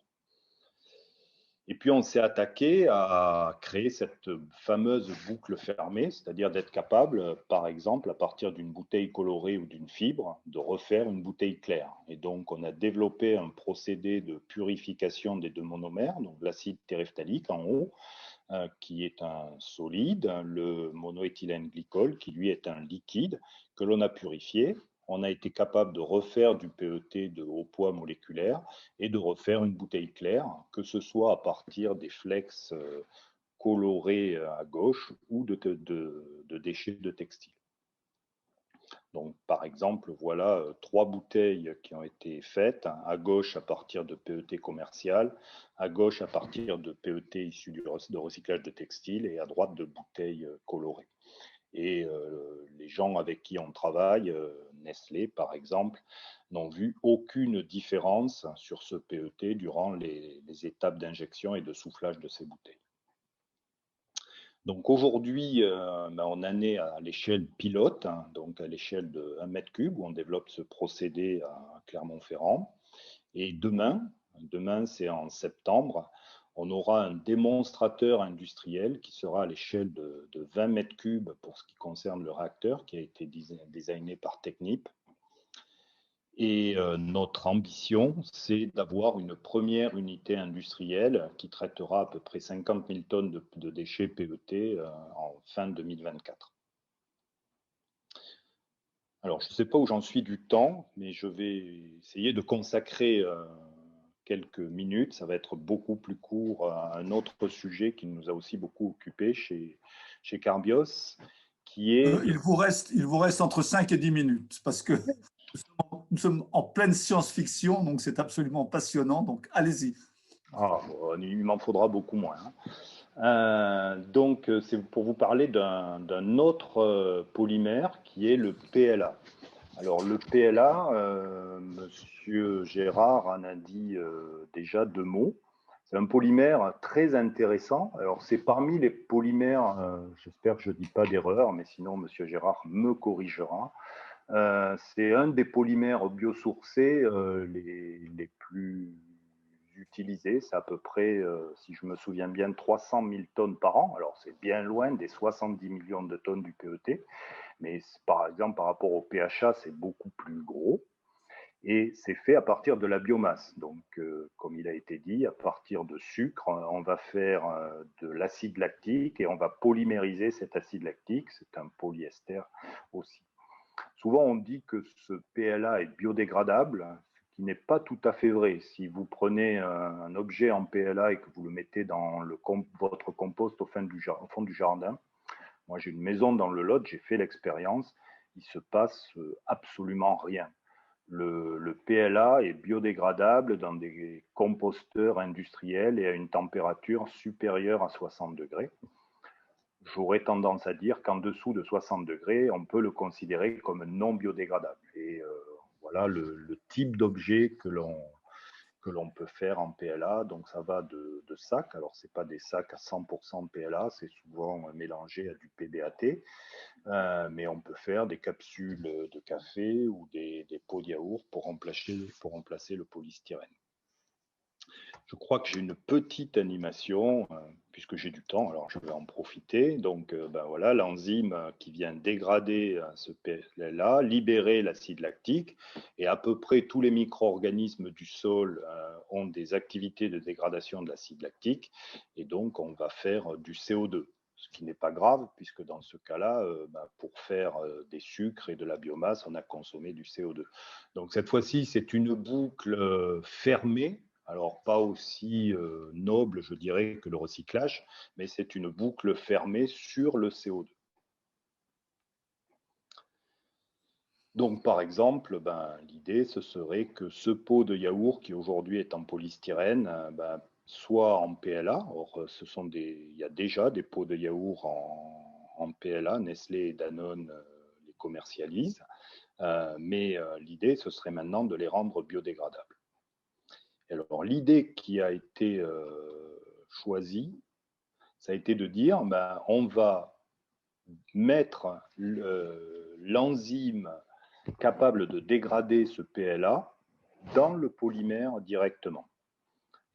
Et puis, on s'est attaqué à créer cette fameuse boucle fermée, c'est-à-dire d'être capable, par exemple, à partir d'une bouteille colorée ou d'une fibre, de refaire une bouteille claire. Et donc, on a développé un procédé de purification des 2 monomères, donc l'acide téréphthalique en haut, qui est un solide, le monoéthylène glycol, qui lui est un liquide, que l'on a purifié. On a été capable de refaire du PET de haut poids moléculaire et de refaire une bouteille claire, que ce soit à partir des flex colorés à gauche ou de déchets de textile. Donc, par exemple, voilà 3 bouteilles qui ont été faites, à gauche à partir de PET commercial, à gauche à partir de PET issu de recyclage de textile et à droite de bouteilles colorées. Et les gens avec qui on travaille, Nestlé par exemple, n'ont vu aucune différence sur ce PET durant les étapes d'injection et de soufflage de ces bouteilles. Donc aujourd'hui, on en est à l'échelle pilote, hein, donc à l'échelle de 1 mètre cube, où on développe ce procédé à Clermont-Ferrand. Et demain c'est en septembre, on aura un démonstrateur industriel qui sera à l'échelle de 20 mètres cubes pour ce qui concerne le réacteur, qui a été designé par Technip. Et notre ambition, c'est d'avoir une première unité industrielle qui traitera à peu près 50 000 tonnes de déchets PET en fin 2024. Alors, je ne sais pas où j'en suis du temps, mais je vais essayer de consacrer quelques minutes. Ça va être beaucoup plus court à un autre sujet qui nous a aussi beaucoup occupé chez Carbios, qui est… Il vous reste entre 5 et 10 minutes, parce que nous sommes en pleine science-fiction, donc c'est absolument passionnant, donc allez-y. Ah, bon, il m'en faudra beaucoup moins. Donc, c'est pour vous parler d'un autre polymère qui est le PLA. Alors, le PLA, Monsieur Gérard en a dit déjà 2 mots. C'est un polymère très intéressant. Alors, c'est parmi les polymères, j'espère que je ne dis pas d'erreur, mais sinon, Monsieur Gérard me corrigera. C'est un des polymères biosourcés les plus utilisés. C'est à peu près, si je me souviens bien, 300 000 tonnes par an. Alors, c'est bien loin des 70 millions de tonnes du PET. Mais par exemple, par rapport au PHA, c'est beaucoup plus gros. Et c'est fait à partir de la biomasse. Donc, comme il a été dit, à partir de sucre, on va faire de l'acide lactique et on va polymériser cet acide lactique. C'est un polyester aussi. Souvent, on dit que ce PLA est biodégradable, ce qui n'est pas tout à fait vrai. Si vous prenez un objet en PLA et que vous le mettez dans votre compost au fond du jardin, moi j'ai une maison dans le Lot, j'ai fait l'expérience, il se passe absolument rien. Le PLA est biodégradable dans des composteurs industriels et à une température supérieure à 60 degrés. J'aurais tendance à dire qu'en dessous de 60 degrés, on peut le considérer comme non biodégradable. Et voilà le type d'objet que l'on peut faire en PLA. Donc ça va de sacs. Alors ce n'est pas des sacs à 100% PLA, c'est souvent mélangé à du PBAT. Mais on peut faire des capsules de café ou des pots de yaourt pour remplacer le polystyrène. Je crois que j'ai une petite animation, puisque j'ai du temps, alors je vais en profiter. Donc voilà, l'enzyme qui vient dégrader ce PLA, libérer l'acide lactique, et à peu près tous les micro-organismes du sol ont des activités de dégradation de l'acide lactique, et donc on va faire du CO2. Ce qui n'est pas grave, puisque dans ce cas-là, pour faire des sucres et de la biomasse, on a consommé du CO2. Donc cette fois-ci, c'est une boucle fermée. Alors, pas aussi noble, je dirais, que le recyclage, mais c'est une boucle fermée sur le CO2. Donc, par exemple, l'idée, ce serait que ce pot de yaourt, qui aujourd'hui est en polystyrène, soit en PLA. Or, il y a déjà des pots de yaourt en PLA. Nestlé et Danone les commercialisent. Mais l'idée, ce serait maintenant de les rendre biodégradables. Alors, l'idée qui a été choisie, ça a été de dire, on va mettre l'enzyme capable de dégrader ce PLA dans le polymère directement.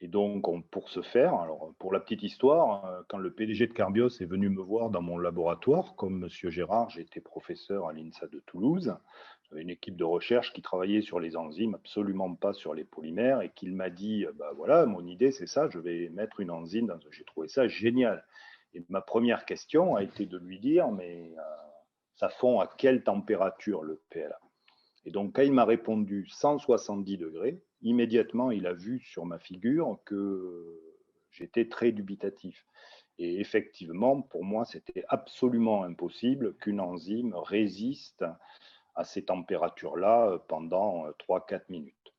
Et donc, pour ce faire, alors pour la petite histoire, quand le PDG de Carbios est venu me voir dans mon laboratoire, comme Monsieur Gérard, j'étais professeur à l'INSA de Toulouse, j'avais une équipe de recherche qui travaillait sur les enzymes, absolument pas sur les polymères, et qu'il m'a dit, voilà, mon idée c'est ça, je vais mettre une enzyme, j'ai trouvé ça génial. Et ma première question a été de lui dire, mais ça fond à quelle température le PLA? Et donc, quand il m'a répondu 170 degrés, immédiatement, il a vu sur ma figure que j'étais très dubitatif. Et effectivement, pour moi, c'était absolument impossible qu'une enzyme résiste à ces températures-là pendant 3-4 minutes.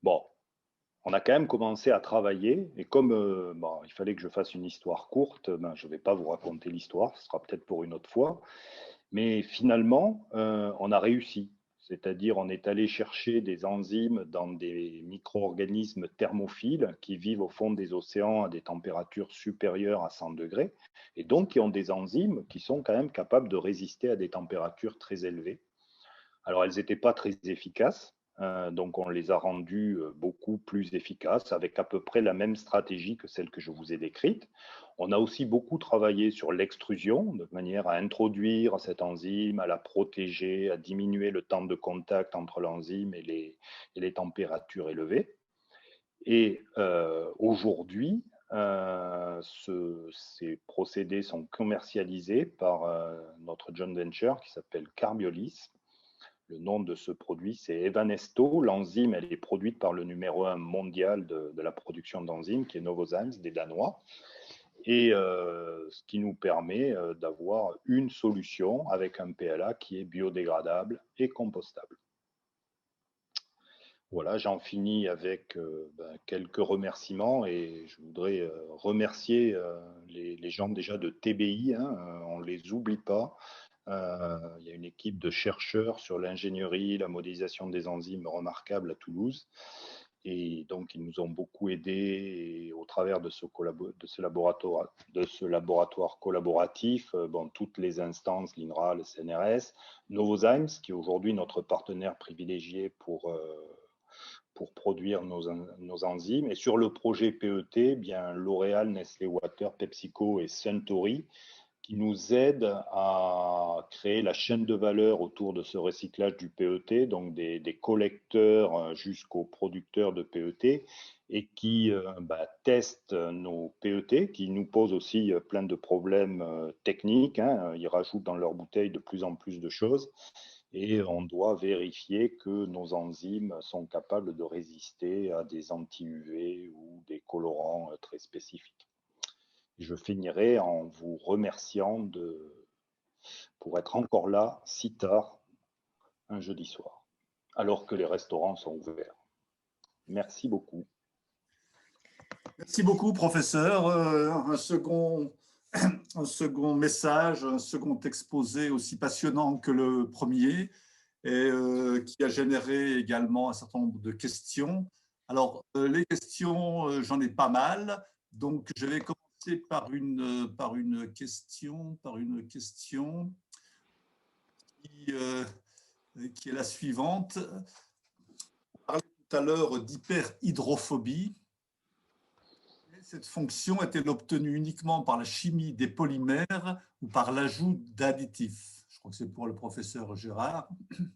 Bon, on a quand même commencé à travailler, et comme il fallait que je fasse une histoire courte, je ne vais pas vous raconter l'histoire, ce sera peut-être pour une autre fois. Mais finalement, on a réussi. c'est-à-dire on est allé chercher des enzymes dans des micro-organismes thermophiles qui vivent au fond des océans à des températures supérieures à 100 degrés, et donc qui ont des enzymes qui sont quand même capables de résister à des températures très élevées. Alors elles n'étaient pas très efficaces, donc on les a rendues beaucoup plus efficaces avec à peu près la même stratégie que celle que je vous ai décrite. On a aussi beaucoup travaillé sur l'extrusion, de manière à introduire cette enzyme, à la protéger, à diminuer le temps de contact entre l'enzyme et les températures élevées. Et aujourd'hui, ces procédés sont commercialisés par notre joint venture qui s'appelle Carbiolis. Le nom de ce produit, c'est Evanesto. L'enzyme, elle est produite par le numéro 1 mondial de la production d'enzymes, qui est Novozymes, des Danois. Et ce qui nous permet d'avoir une solution avec un PLA qui est biodégradable et compostable. Voilà, j'en finis avec quelques remerciements et je voudrais remercier les gens déjà de TBI, hein, on ne les oublie pas. Il y a une équipe de chercheurs sur l'ingénierie, la modélisation des enzymes remarquable à Toulouse. Et donc, ils nous ont beaucoup aidés et au travers de ce laboratoire collaboratif, toutes les instances, l'INRA, le CNRS, Novozymes, qui est aujourd'hui notre partenaire privilégié pour produire nos enzymes. Et sur le projet PET, L'Oréal, Nestlé Water, PepsiCo et Suntory qui nous aident à créer la chaîne de valeur autour de ce recyclage du PET, donc des collecteurs jusqu'aux producteurs de PET, et qui testent nos PET, qui nous posent aussi plein de problèmes techniques, hein. Ils rajoutent dans leurs bouteilles de plus en plus de choses, et on doit vérifier que nos enzymes sont capables de résister à des anti-UV ou des colorants très spécifiques. Je finirai en vous remerciant pour être encore là si tard un jeudi soir, alors que les restaurants sont ouverts. Merci beaucoup. Merci beaucoup, professeur. Un second message, un second exposé aussi passionnant que le premier et qui a généré également un certain nombre de questions. Alors, les questions, j'en ai pas mal. Donc, je vais commencer par une question qui est la suivante. On parlait tout à l'heure d'hyperhydrophobie. Cette fonction est-elle obtenue uniquement par la chimie des polymères ou par l'ajout d'additifs? Je crois que c'est pour le professeur Gérard. Il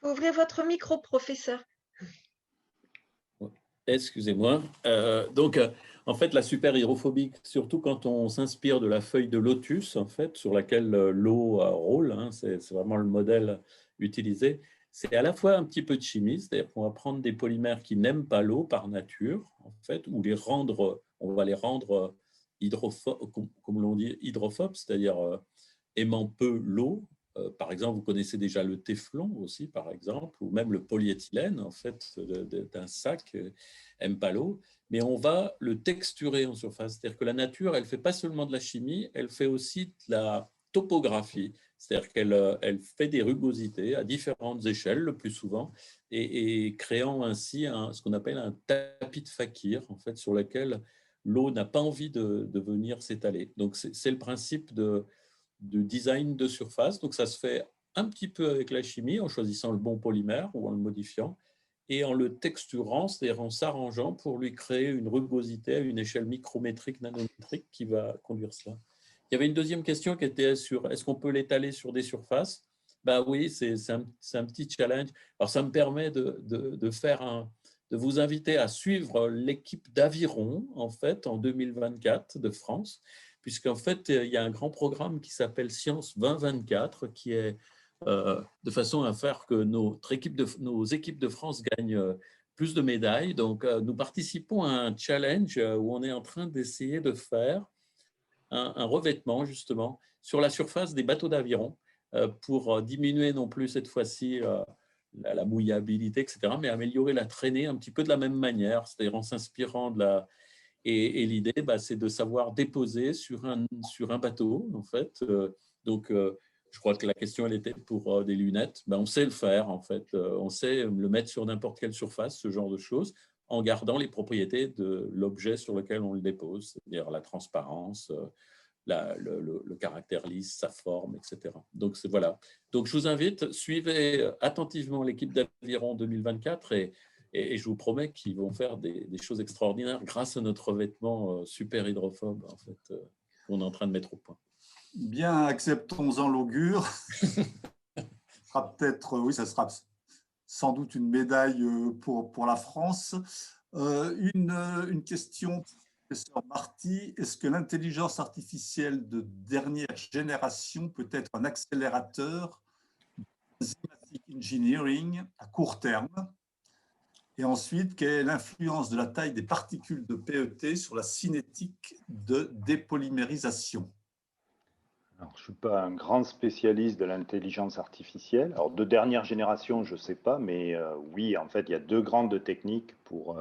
faut ouvrir votre micro, professeur. Excusez-moi. En fait, la superhydrophobie, surtout quand on s'inspire de la feuille de lotus, en fait, sur laquelle l'eau roule, hein, c'est vraiment le modèle utilisé. C'est à la fois un petit peu de chimie, c'est-à-dire qu'on va prendre des polymères qui n'aiment pas l'eau par nature, en fait, ou on va les rendre hydrophobes, comme l'on dit, hydrophobes, c'est-à-dire aimant peu l'eau. Par exemple, vous connaissez déjà le téflon aussi, par exemple, ou même le polyéthylène, en fait, d'un sac, n'aime pas l'eau, mais on va le texturer en surface. C'est-à-dire que la nature, elle ne fait pas seulement de la chimie, elle fait aussi de la topographie. C'est-à-dire qu'elle fait des rugosités à différentes échelles, le plus souvent, et créant ainsi ce qu'on appelle un tapis de fakir, en fait, sur lequel l'eau n'a pas envie de venir s'étaler. Donc, c'est le principe de design de surface. Donc, ça se fait un petit peu avec la chimie, en choisissant le bon polymère ou en le modifiant, et en le texturant, c'est-à-dire en s'arrangeant pour lui créer une rugosité à une échelle micrométrique, nanométrique qui va conduire cela. Il y avait une deuxième question qui était sur est-ce qu'on peut l'étaler sur des surfaces? Ben oui, c'est un petit challenge. Alors, ça me permet de vous inviter à suivre l'équipe d'Aviron, en fait, en 2024 de France, puisqu'en fait, il y a un grand programme qui s'appelle Science 2024, qui est de façon à faire que nos équipes de France gagnent plus de médailles. Donc, nous participons à un challenge où on est en train d'essayer de faire un revêtement, justement, sur la surface des bateaux d'aviron pour diminuer non plus cette fois-ci la mouillabilité, etc., mais améliorer la traînée un petit peu de la même manière, c'est-à-dire en s'inspirant de la... Et l'idée, c'est de savoir déposer sur un bateau, en fait. Donc, Je crois que la question, elle était pour des lunettes. Ben, on sait le faire, en fait. On sait le mettre sur n'importe quelle surface, ce genre de choses, en gardant les propriétés de l'objet sur lequel on le dépose, c'est-à-dire la transparence, le caractère lisse, sa forme, etc. Donc, voilà. Donc, je vous invite, suivez attentivement l'équipe d'Aviron 2024 et je vous promets qu'ils vont faire des choses extraordinaires grâce à notre revêtement super hydrophobe, en fait, qu'on est en train de mettre au point. Bien, acceptons-en l'augure. Oui, ça sera sans doute une médaille pour la France. Une question, professeur Marty. Est-ce que l'intelligence artificielle de dernière génération peut être un accélérateur d'enzymatic engineering à court terme? Et ensuite, quelle est l'influence de la taille des particules de PET sur la cinétique de dépolymérisation? Alors, je ne suis pas un grand spécialiste de l'intelligence artificielle. Alors, de dernière génération, je ne sais pas, mais oui, en fait, il y a deux grandes techniques pour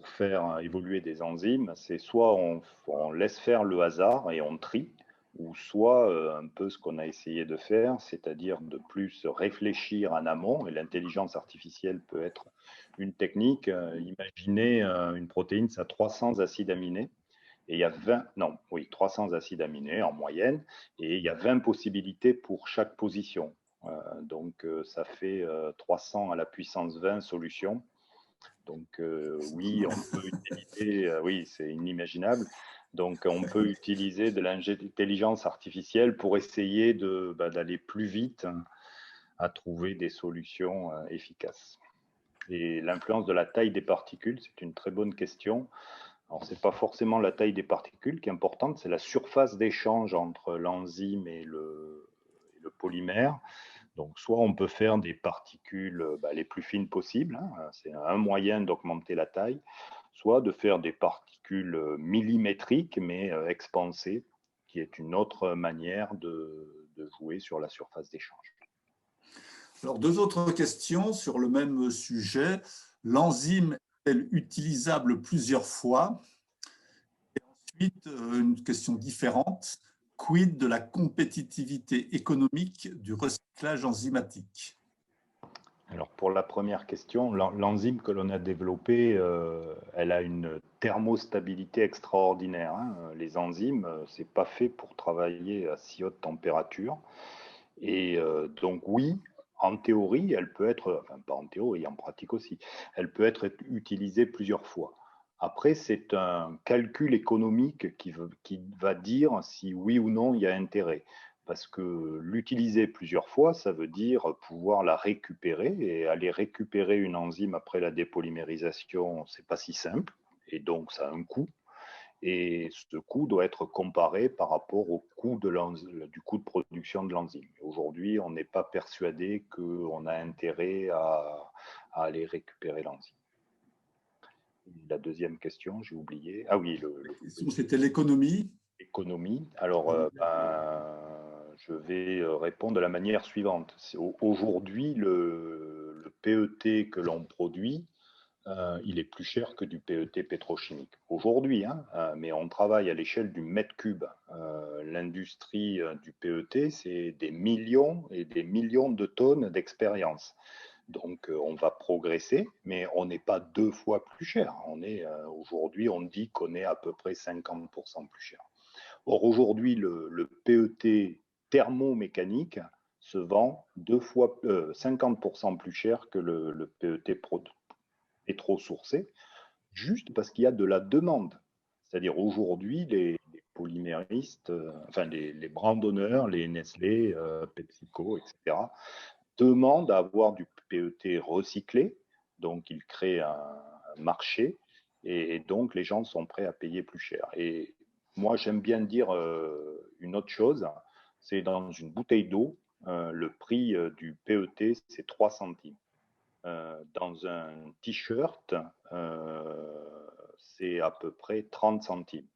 faire évoluer des enzymes. C'est soit on laisse faire le hasard et on trie, ou soit un peu ce qu'on a essayé de faire, c'est-à-dire de plus réfléchir en amont. Et l'intelligence artificielle peut être une technique. Imaginez une protéine, ça a 300 acides aminés. Et il y a 300 acides aminés en moyenne, et il y a 20 possibilités pour chaque position. Donc, ça fait 300 à la puissance 20 solutions. Donc, oui, on peut utiliser, oui, c'est inimaginable. Donc, on peut utiliser de l'intelligence artificielle pour essayer d'aller plus vite à trouver des solutions efficaces. Et l'influence de la taille des particules, c'est une très bonne question. Alors, ce n'est pas forcément la taille des particules qui est importante, c'est la surface d'échange entre l'enzyme et le polymère. Donc, soit on peut faire des particules les plus fines possibles, hein, c'est un moyen d'augmenter la taille, soit de faire des particules millimétriques, mais expansées, qui est une autre manière de jouer sur la surface d'échange. Alors, deux autres questions sur le même sujet. L'enzyme est-elle utilisable plusieurs fois? Et ensuite, une question différente. Quid de la compétitivité économique du recyclage enzymatique? Alors, pour la première question, l'enzyme que l'on a développée, elle a une thermostabilité extraordinaire, hein. Les enzymes, ce n'est pas fait pour travailler à si haute température. Et donc, oui, en théorie, elle peut être, enfin pas en théorie, en pratique aussi, elle peut être utilisée plusieurs fois. Après, c'est un calcul économique qui va dire si oui ou non il y a intérêt. Parce que l'utiliser plusieurs fois, ça veut dire pouvoir la récupérer. Et aller récupérer une enzyme après la dépolymérisation, c'est pas si simple. Et donc, ça a un coût. Et ce coût doit être comparé par rapport au coût du coût de production de l'enzyme. Aujourd'hui, on n'est pas persuadé qu'on a intérêt à aller récupérer l'enzyme. La deuxième question, j'ai oublié. Ah oui, c'était l'économie. L'économie. Alors, je vais répondre de la manière suivante. Aujourd'hui, le PET que l'on produit, il est plus cher que du PET pétrochimique. Aujourd'hui, hein, mais on travaille à l'échelle du mètre cube. L'industrie du PET, c'est des millions et des millions de tonnes d'expérience. Donc, on va progresser, mais on n'est pas 2 fois plus cher. Aujourd'hui, on dit qu'on est à peu près 50% plus cher. Or, aujourd'hui, le PET thermomécanique se vend 50% plus cher que le PET pétro-sourcé, juste parce qu'il y a de la demande. C'est-à-dire aujourd'hui, les polyméristes, les brandonneurs, les Nestlé, PepsiCo, etc., demandent à avoir du PET recyclé, donc ils créent un marché, et donc les gens sont prêts à payer plus cher. Et moi, j'aime bien dire une autre chose, c'est dans une bouteille d'eau, le prix du PET, c'est 3 centimes. Dans un t-shirt, c'est à peu près 30 centimes.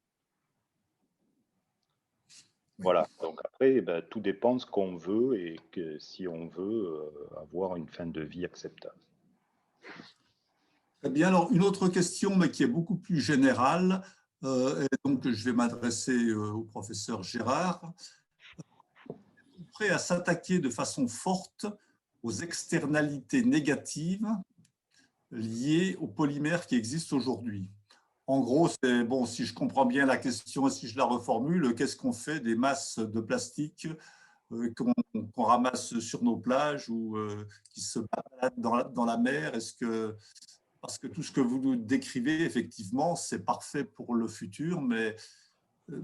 Voilà, donc après, tout dépend de ce qu'on veut et si on veut avoir une fin de vie acceptable. Très bien, alors une autre question, mais qui est beaucoup plus générale, et donc je vais m'adresser au professeur Gérard. prêt à s'attaquer de façon forte aux externalités négatives liées aux polymères qui existent aujourd'hui. En gros, c'est bon, si je comprends bien la question et si je la reformule, qu'est-ce qu'on fait des masses de plastique qu'on ramasse sur nos plages ou qui se baladent dans la mer? Parce que tout ce que vous nous décrivez, effectivement, c'est parfait pour le futur, mais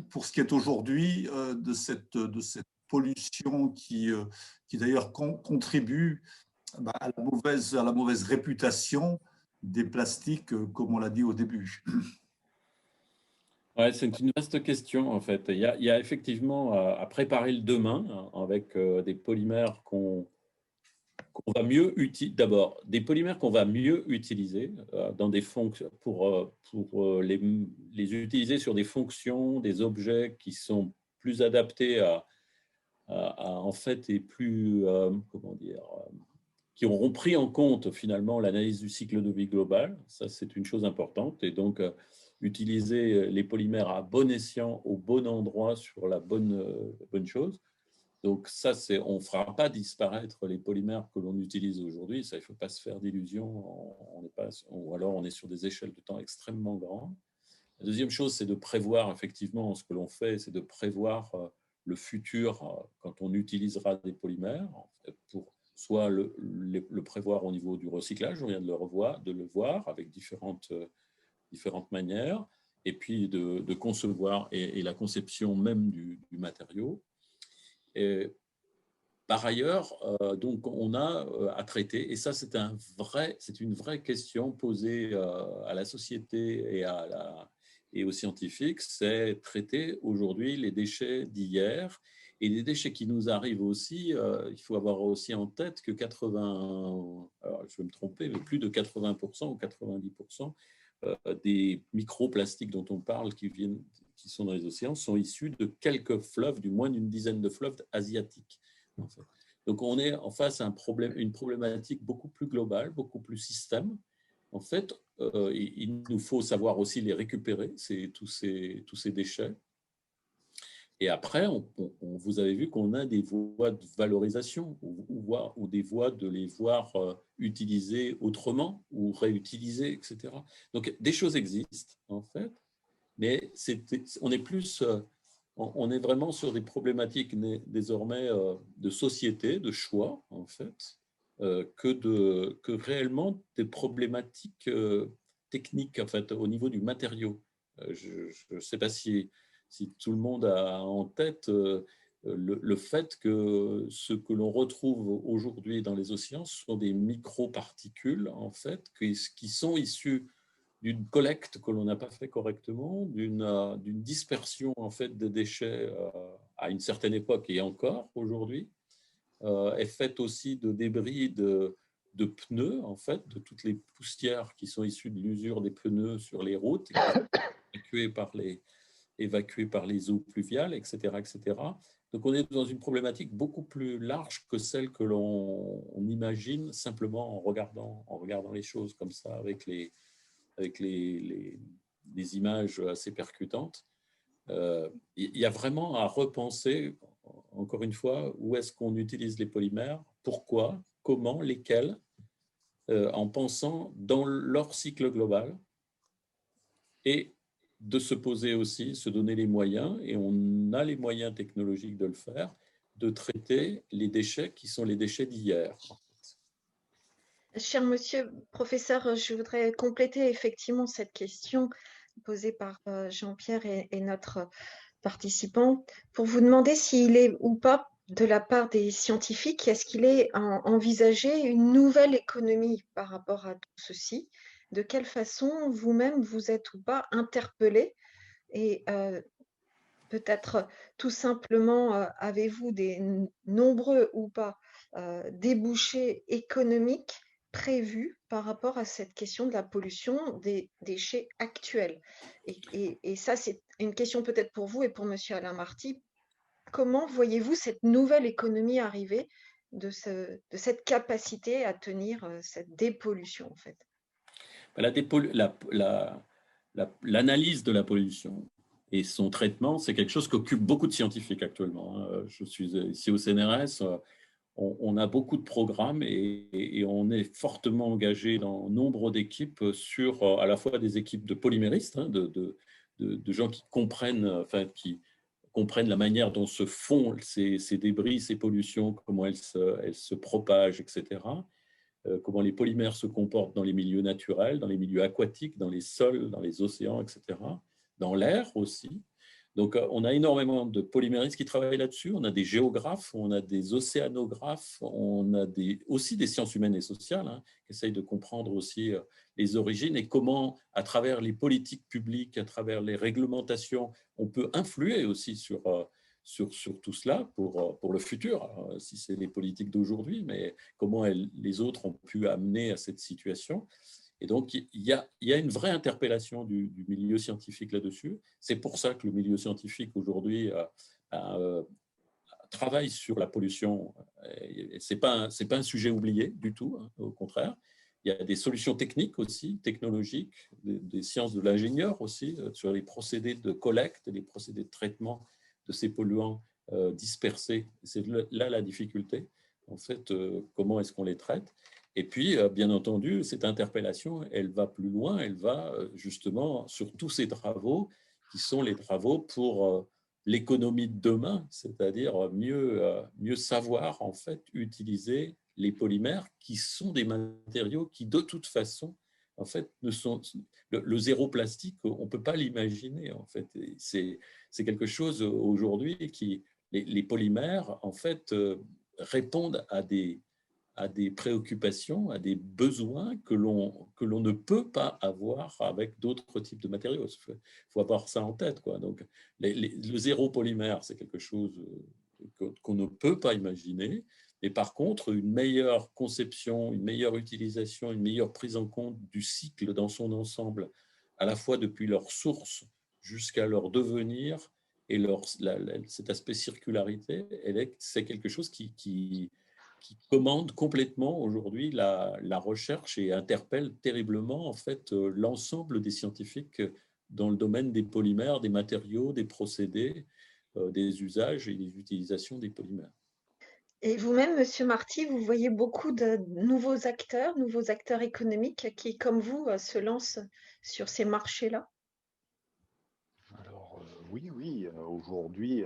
pour ce qui est aujourd'hui de cette pollution qui d'ailleurs contribue à la mauvaise réputation des plastiques, comme on l'a dit au début. Ouais, c'est une vaste question en fait. Il y a effectivement à préparer le demain avec des polymères qu'on va mieux utiliser. D'abord, des polymères qu'on va mieux utiliser dans des fonctions pour les utiliser sur des fonctions, des objets qui sont plus adaptés en fait et plus comment dire qui auront pris en compte finalement l'analyse du cycle de vie global. Ça, c'est une chose importante. Et donc, utiliser les polymères à bon escient, au bon endroit, sur la bonne chose. Donc, ça, on ne fera pas disparaître les polymères que l'on utilise aujourd'hui. Ça, il ne faut pas se faire d'illusions. Ou alors, on est sur des échelles de temps extrêmement grandes. La deuxième chose, c'est de prévoir, effectivement, ce que l'on fait, c'est de prévoir le futur quand on utilisera des polymères pour soit le prévoir au niveau du recyclage, on vient de le voir avec différentes manières, et puis de concevoir et la conception même du matériau. Et par ailleurs, donc on a à traiter, et ça c'est une vraie question posée à la société et aux scientifiques, c'est traiter aujourd'hui les déchets d'hier. Et les déchets qui nous arrivent aussi, il faut avoir aussi en tête que alors je vais me tromper, mais plus de 80% ou 90% des microplastiques dont on parle qui sont dans les océans sont issus de quelques fleuves, du moins d'une dizaine de fleuves asiatiques. En fait. Donc on est en face à une problématique beaucoup plus globale, beaucoup plus système. En fait, il nous faut savoir aussi les récupérer, tous ces déchets. Et après, vous avez vu qu'on a des voies de valorisation ou des voies de les voir utilisées autrement ou réutilisées, etc. Donc, des choses existent, en fait, mais on est vraiment sur des problématiques désormais de société, de choix, en fait, que réellement des problématiques techniques, en fait, au niveau du matériau. Je ne sais pas si tout le monde a en tête le fait que ce que l'on retrouve aujourd'hui dans les océans sont des microparticules, en fait, qui sont issues d'une collecte que l'on n'a pas fait correctement, d'une dispersion en fait des déchets à une certaine époque et encore aujourd'hui, est faite aussi de débris de pneus, en fait, de toutes les poussières qui sont issues de l'usure des pneus sur les routes, évacuées par les eaux pluviales, etc., etc. Donc, on est dans une problématique beaucoup plus large que celle que l'on imagine simplement en regardant les choses comme ça avec les images assez percutantes. Il y a vraiment à repenser, encore une fois, où est-ce qu'on utilise les polymères, pourquoi, comment, lesquels, en pensant dans leur cycle global et de se poser aussi, se donner les moyens, et on a les moyens technologiques de le faire, de traiter les déchets qui sont les déchets d'hier. Cher monsieur professeur, je voudrais compléter effectivement cette question posée par Jean-Pierre et notre participant pour vous demander s'il est ou pas, de la part des scientifiques, est-ce qu'il est envisagé une nouvelle économie par rapport à tout ceci? De quelle façon vous-même vous êtes ou pas interpellé? Et peut-être tout simplement, avez-vous des nombreux ou pas débouchés économiques prévus par rapport à cette question de la pollution des déchets actuels? Et ça, c'est une question peut-être pour vous et pour monsieur Alain Marty. Comment voyez-vous cette nouvelle économie arriver de cette capacité à tenir cette dépollution, en fait? L'analyse de la pollution Et son traitement, c'est quelque chose qui occupe beaucoup de scientifiques actuellement. Je suis ici au CNRS, on a beaucoup de programmes et on est fortement engagé dans nombre d'équipes sur à la fois des équipes de polyméristes, de gens qui comprennent, qui comprennent la manière dont se font ces débris, ces pollutions, comment elles se propagent, etc. Comment les polymères se comportent dans les milieux naturels, dans les milieux aquatiques, dans les sols, dans les océans, etc. Dans l'air aussi. Donc, on a énormément de polyméristes qui travaillent là-dessus. On a des géographes, on a des océanographes, on a aussi des sciences humaines et sociales qui essayent de comprendre aussi les origines et comment, à travers les politiques publiques, à travers les réglementations, on peut influer aussi sur tout cela pour le futur, si c'est les politiques d'aujourd'hui, mais comment les autres ont pu amener à cette situation. Et donc, il y a une vraie interpellation du milieu scientifique là-dessus. C'est pour ça que le milieu scientifique aujourd'hui travaille sur la pollution. Ce n'est pas un sujet oublié du tout, au contraire. Il y a des solutions techniques aussi, technologiques, des sciences de l'ingénieur aussi, sur les procédés de collecte, les procédés de traitement de ces polluants dispersés. C'est là la difficulté. En fait, comment est-ce qu'on les traite ? Et puis, bien entendu, cette interpellation, elle va plus loin, elle va justement sur tous ces travaux qui sont les travaux pour l'économie de demain, c'est-à-dire mieux savoir en fait utiliser les polymères qui sont des matériaux qui de toute façon en fait ne sont le zéro plastique, on ne peut pas l'imaginer en fait. C'est quelque chose aujourd'hui qui les polymères en fait répondent à des préoccupations, à des besoins que l'on ne peut pas avoir avec d'autres types de matériaux. Il faut avoir ça en tête, quoi. Donc, le zéro polymère, c'est quelque chose qu'on ne peut pas imaginer. Et par contre, une meilleure conception, une meilleure utilisation, une meilleure prise en compte du cycle dans son ensemble, à la fois depuis leur source jusqu'à leur devenir et cet aspect circularité, c'est quelque chose qui commande complètement aujourd'hui la recherche et interpelle terriblement en fait l'ensemble des scientifiques dans le domaine des polymères, des matériaux, des procédés, des usages et des utilisations des polymères. Et vous-même, Monsieur Marty, vous voyez beaucoup de nouveaux acteurs économiques qui, comme vous, se lancent sur ces marchés-là? Alors, oui, aujourd'hui,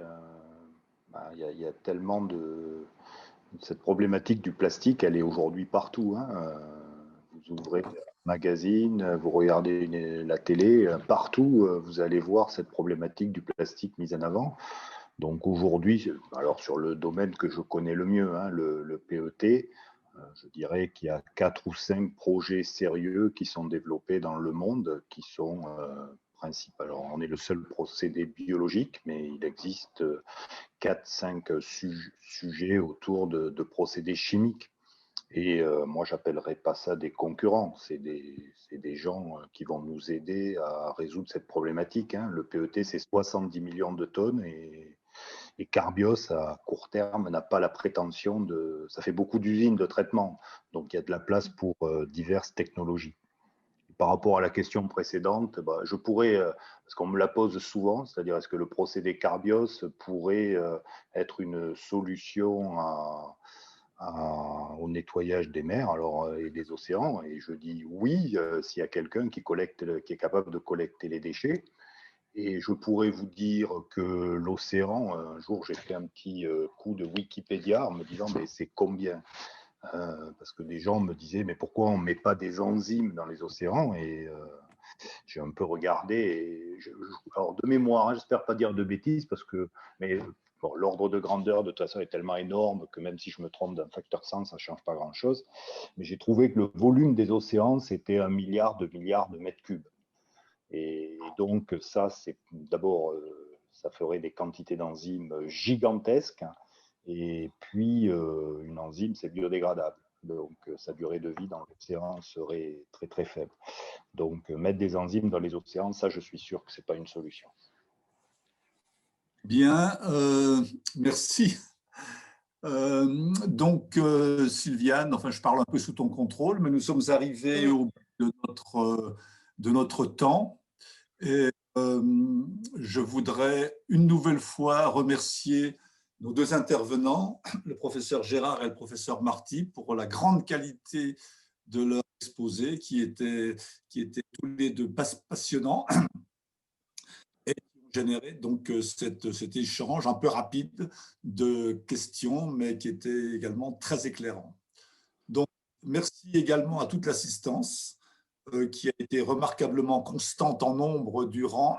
il y a tellement de... Cette problématique du plastique, elle est aujourd'hui partout. Vous ouvrez un magazine, vous regardez la télé, partout, vous allez voir cette problématique du plastique mise en avant. Donc aujourd'hui, alors sur le domaine que je connais le mieux, le PET, je dirais qu'il y a 4 ou 5 projets sérieux qui sont développés dans le monde, qui sont principaux. Alors on est le seul procédé biologique, mais il existe 4-5 sujets autour de procédés chimiques. Et moi, j'appellerais pas ça des concurrents. C'est des gens qui vont nous aider à résoudre cette problématique. Le PET, c'est 70 millions de tonnes et Carbios, à court terme, n'a pas la prétention de... Ça fait beaucoup d'usines de traitement. Donc, il y a de la place pour diverses technologies. Par rapport à la question précédente, je pourrais, parce qu'on me la pose souvent, c'est-à-dire est-ce que le procédé Carbios pourrait être une solution au nettoyage des mers et des océans? Et je dis oui, s'il y a quelqu'un qui est capable de collecter les déchets. Et je pourrais vous dire que l'océan, un jour j'ai fait un petit coup de Wikipédia en me disant mais c'est combien? Parce que des gens me disaient mais pourquoi on ne met pas des enzymes dans les océans? Et j'ai un peu regardé, et alors de mémoire, j'espère pas dire de bêtises, mais bon, l'ordre de grandeur de toute façon est tellement énorme que même si je me trompe d'un facteur 100, ça ne change pas grand-chose. Mais j'ai trouvé que le volume des océans, c'était 1 milliard de mètres cubes. Et donc ça, c'est d'abord, ça ferait des quantités d'enzymes gigantesques. Et puis, une enzyme, c'est biodégradable. Donc, sa durée de vie dans l'océan serait très, très faible. Donc, mettre des enzymes dans les océans, ça, je suis sûr que ce n'est pas une solution. Bien, merci. Donc, Sylviane, enfin, je parle un peu sous ton contrôle, mais nous sommes arrivés au bout de notre temps. Et je voudrais une nouvelle fois remercier nos deux intervenants, le professeur Gérard et le professeur Marty, pour la grande qualité de leur exposé qui étaient tous les deux passionnants et qui ont généré donc cet échange un peu rapide de questions, mais qui était également très éclairant. Donc, merci également à toute l'assistance qui a été remarquablement constante en nombre durant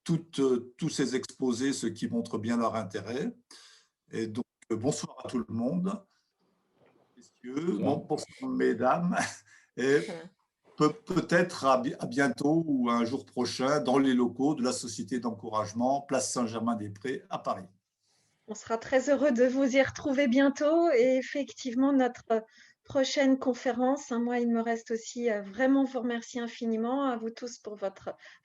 tous ces exposés, ce qui montre bien leur intérêt. Et donc, bonsoir à tout le monde, messieurs, bonsoir mesdames, et peut-être à bientôt ou un jour prochain dans les locaux de la Société d'encouragement, place Saint-Germain-des-Prés à Paris. On sera très heureux de vous y retrouver bientôt et effectivement, notre prochaine conférence, moi, il me reste aussi vraiment vous remercier infiniment à vous tous pour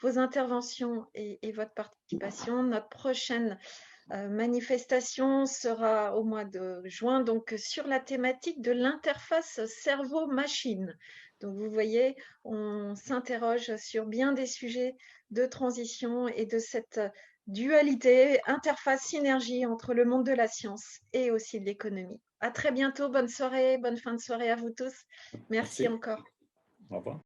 vos interventions et votre participation. Notre prochaine manifestation sera au mois de juin, donc sur la thématique de l'interface cerveau-machine. Donc vous voyez, on s'interroge sur bien des sujets de transition et de cette dualité, interface, synergie entre le monde de la science et aussi de l'économie. À très bientôt, bonne soirée, bonne fin de soirée à vous tous. Merci. Encore. Au revoir.